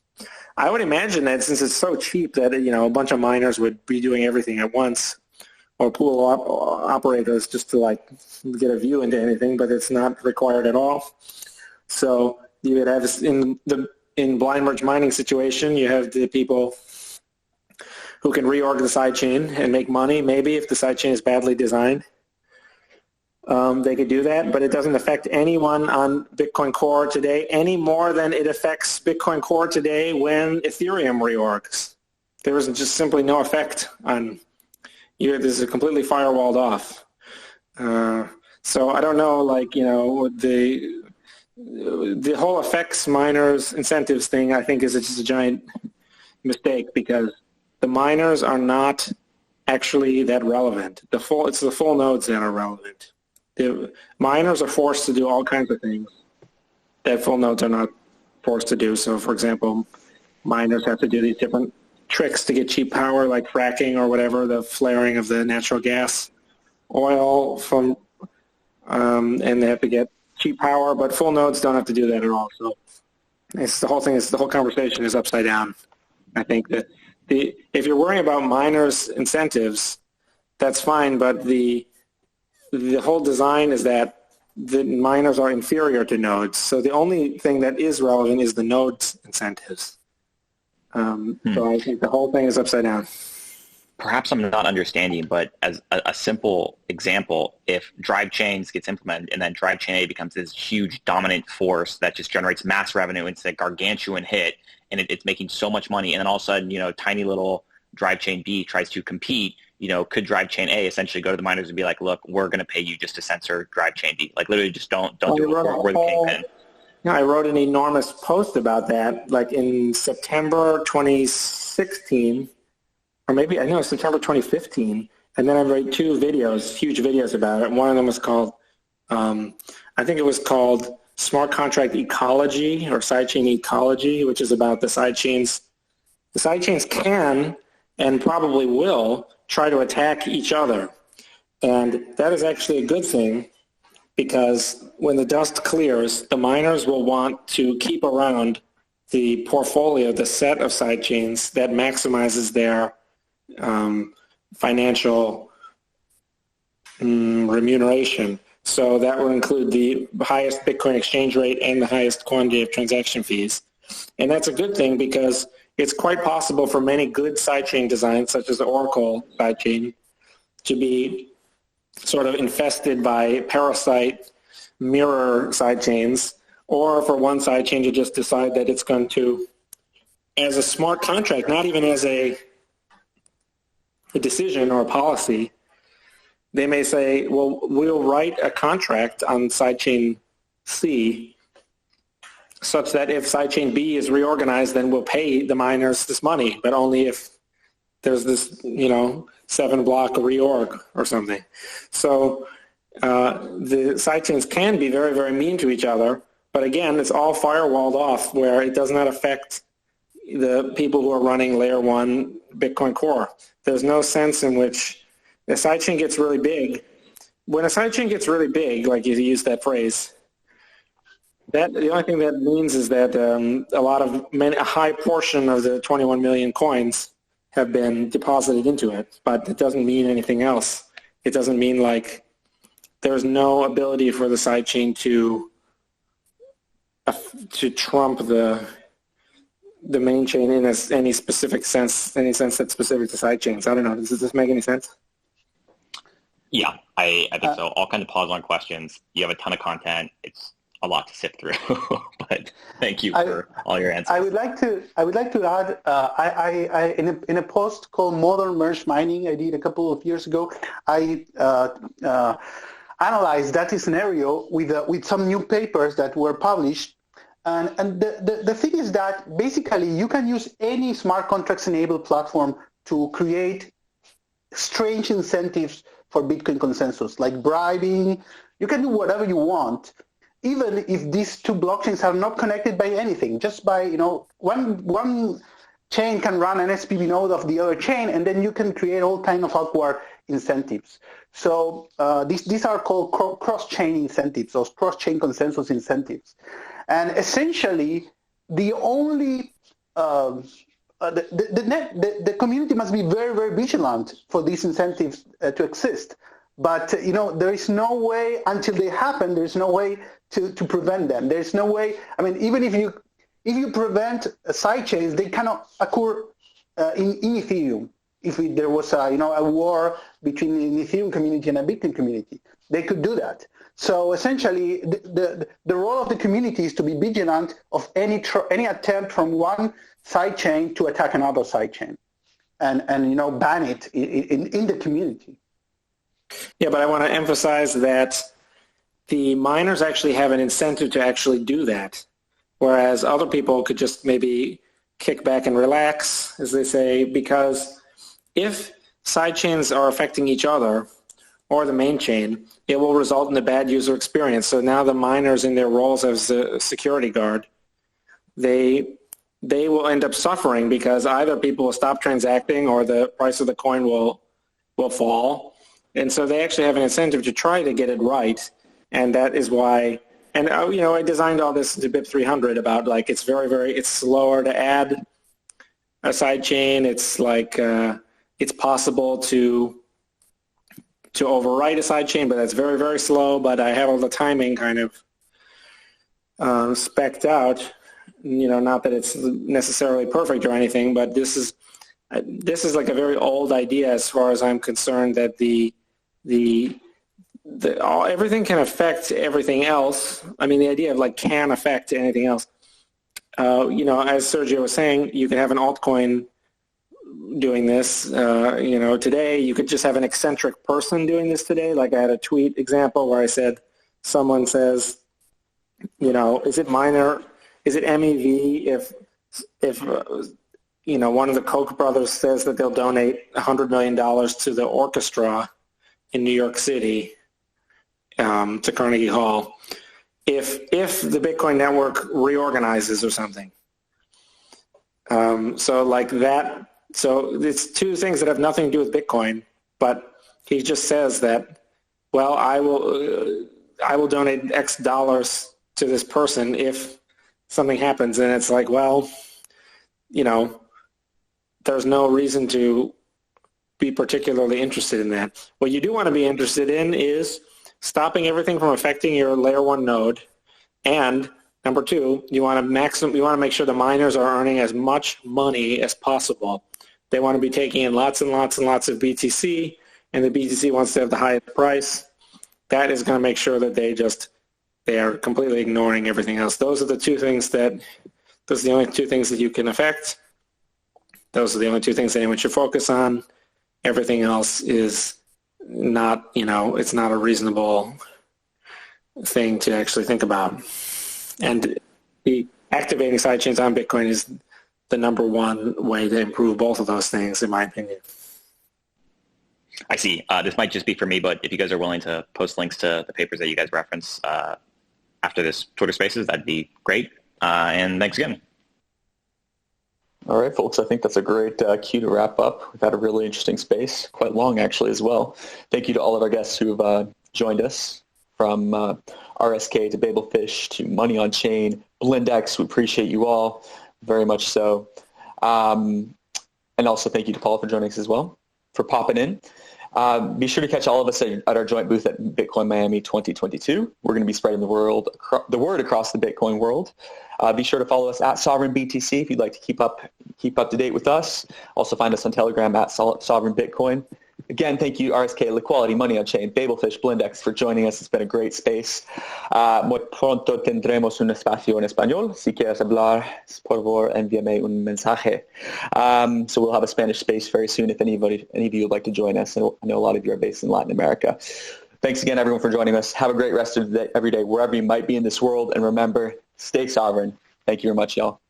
I would imagine that since it's so cheap that a bunch of miners would be doing everything at once, or pool operators just to get a view into anything, but it's not required at all. So you would have in blind merge mining situation, you have the people who can reorg the sidechain and make money. Maybe if the sidechain is badly designed, they could do that, but it doesn't affect anyone on Bitcoin Core today any more than it affects Bitcoin Core today when Ethereum reorgs. There is just simply no effect on you. This is completely firewalled off. So I don't know, the whole affects miners incentives thing, I think, is just a giant mistake because the miners are not actually that relevant. It's the full nodes that are relevant. The miners are forced to do all kinds of things that full nodes are not forced to do. So, for example, miners have to do these different tricks to get cheap power, like fracking or whatever, the flaring of the natural gas, oil from, and they have to get cheap power. But full nodes don't have to do that at all. So, the whole conversation is upside down. I think that if you're worrying about miners' incentives, that's fine. But the whole design is that the miners are inferior to nodes. So the only thing that is relevant is the nodes' incentives. So I think the whole thing is upside down. Perhaps I'm not understanding, but as a simple example, if Drivechains gets implemented and then Drivechain A becomes this huge dominant force that just generates mass revenue, it's a gargantuan hit, and it's making so much money, and then all of a sudden, tiny little Drivechain B tries to compete, could Drivechain A essentially go to the miners and be like, look, we're going to pay you just to censor Drivechain B? Like literally just don't do it. We're the kingpin. I wrote an enormous post about that, like in September 2016, or maybe, I know it's September 2015, and then I wrote 2 videos, huge videos about it. One of them was called, I think it was called Smart Contract Ecology or Sidechain Ecology, which is about the sidechains. The sidechains can and probably will try to attack each other. And that is actually a good thing because when the dust clears, the miners will want to keep around the portfolio, the set of sidechains that maximizes their financial remuneration. So that will include the highest Bitcoin exchange rate and the highest quantity of transaction fees. And that's a good thing because it's quite possible for many good sidechain designs, such as the Oracle sidechain, to be sort of infested by parasite mirror sidechains, or for one sidechain to just decide that it's going to, as a smart contract, not even as a decision or a policy, they may say, well, we'll write a contract on sidechain C such that if sidechain B is reorganized, then we'll pay the miners this money, but only if there's this, 7-block reorg or something. So the sidechains can be very, very mean to each other, but again, it's all firewalled off where it does not affect the people who are running layer 1 Bitcoin Core. There's no sense in which a sidechain gets really big. When a sidechain gets really big, like you use that phrase, the only thing that means is that a high portion of the 21 million coins have been deposited into it, but it doesn't mean anything else. It doesn't mean like there's no ability for the sidechain to trump the main chain in any specific sense, any sense that's specific to sidechains. I don't know. Does this make any sense? Yeah, I think so. All kinds of pause on questions. You have a ton of content. It's a lot to sift through, but thank you for all your answers. I would like to add. I in a post called Modern Merge Mining I did a couple of years ago. I analyzed that scenario with some new papers that were published. And the thing is that basically you can use any smart contracts enabled platform to create strange incentives for Bitcoin consensus, like bribing. You can do whatever you want, even if these 2 blockchains are not connected by anything. Just by, one chain can run an SPV node of the other chain, and then you can create all kinds of awkward incentives. So these are called cross-chain incentives, or cross-chain consensus incentives. And essentially, the only the community must be very, very vigilant for these incentives to exist. But there is no way until they happen. There is no way to prevent them. There is no way. I mean, even if you prevent sidechains, they cannot occur in Ethereum. If there was a war between the Ethereum community and a Bitcoin community, they could do that. So essentially, the role of the community is to be vigilant of any attempt from one sidechain to attack another sidechain, and ban it in the community. Yeah, but I want to emphasize that the miners actually have an incentive to actually do that, whereas other people could just maybe kick back and relax, as they say, because if sidechains are affecting each other or the main chain, it will result in a bad user experience. So now the miners in their roles as a security guard, they will end up suffering because either people will stop transacting or the price of the coin will fall. And so they actually have an incentive to try to get it right. And that is why, and I designed all this into BIP 300 about like it's it's slower to add a sidechain. It's like it's possible to overwrite a sidechain, but that's very, very slow. But I have all the timing kind of spec'd out. Not that it's necessarily perfect or anything, but this is like a very old idea as far as I'm concerned, that everything can affect everything else. I mean, the idea of like can affect anything else. As Sergio was saying, you can have an altcoin doing this. Today you could just have an eccentric person doing this today. Like I had a tweet example where I said, someone says, is it MEV if one of the Koch brothers says that they'll donate $100 million to the orchestra in New York City, to Carnegie Hall, if the Bitcoin network reorganizes or something. So like that. So it's two things that have nothing to do with Bitcoin, but he just says that, well, I will donate X dollars to this person if something happens. And it's like, well, there's no reason to be particularly interested in that. What you do want to be interested in is stopping everything from affecting your layer 1 node, and number 2, you want to make sure the miners are earning as much money as possible. They want to be taking in lots and lots and lots of BTC, and the BTC wants to have the highest price. That is going to make sure that they are completely ignoring everything else. Those are the the only two things that you can affect. Those are the only two things anyone should focus on. Everything else is not, it's not a reasonable thing to actually think about. And the activating sidechains on Bitcoin is the number one way to improve both of those things, in my opinion. I see. This might just be for me, but if you guys are willing to post links to the papers that you guys reference after this Twitter Spaces, that'd be great. And thanks again. All right, folks, I think that's a great cue to wrap up. We've had a really interesting space, quite long actually as well. Thank you to all of our guests who have joined us, from RSK to Babelfish to MoneyOnChain, Blindex. We appreciate you all very much so. And also thank you to Paul for joining us as well, for popping in. Be sure to catch all of us at our joint booth at Bitcoin Miami 2022. We're going to be spreading the word across the Bitcoin world. Be sure to follow us at Sovryn BTC if you'd like to keep up to date with us. Also find us on Telegram at Sovryn Bitcoin. Again, thank you, RSK, Liquality, MoneyOnChain, Babelfish, Blindex, for joining us. It's been a great space. Muy pronto tendremos un espacio en español. Si quieres hablar, por favor, envíame un mensaje. So we'll have a Spanish space very soon if any of you would like to join us. I know a lot of you are based in Latin America. Thanks again, everyone, for joining us. Have a great rest of the day, every day, wherever you might be in this world. And remember, stay sovereign. Thank you very much, y'all.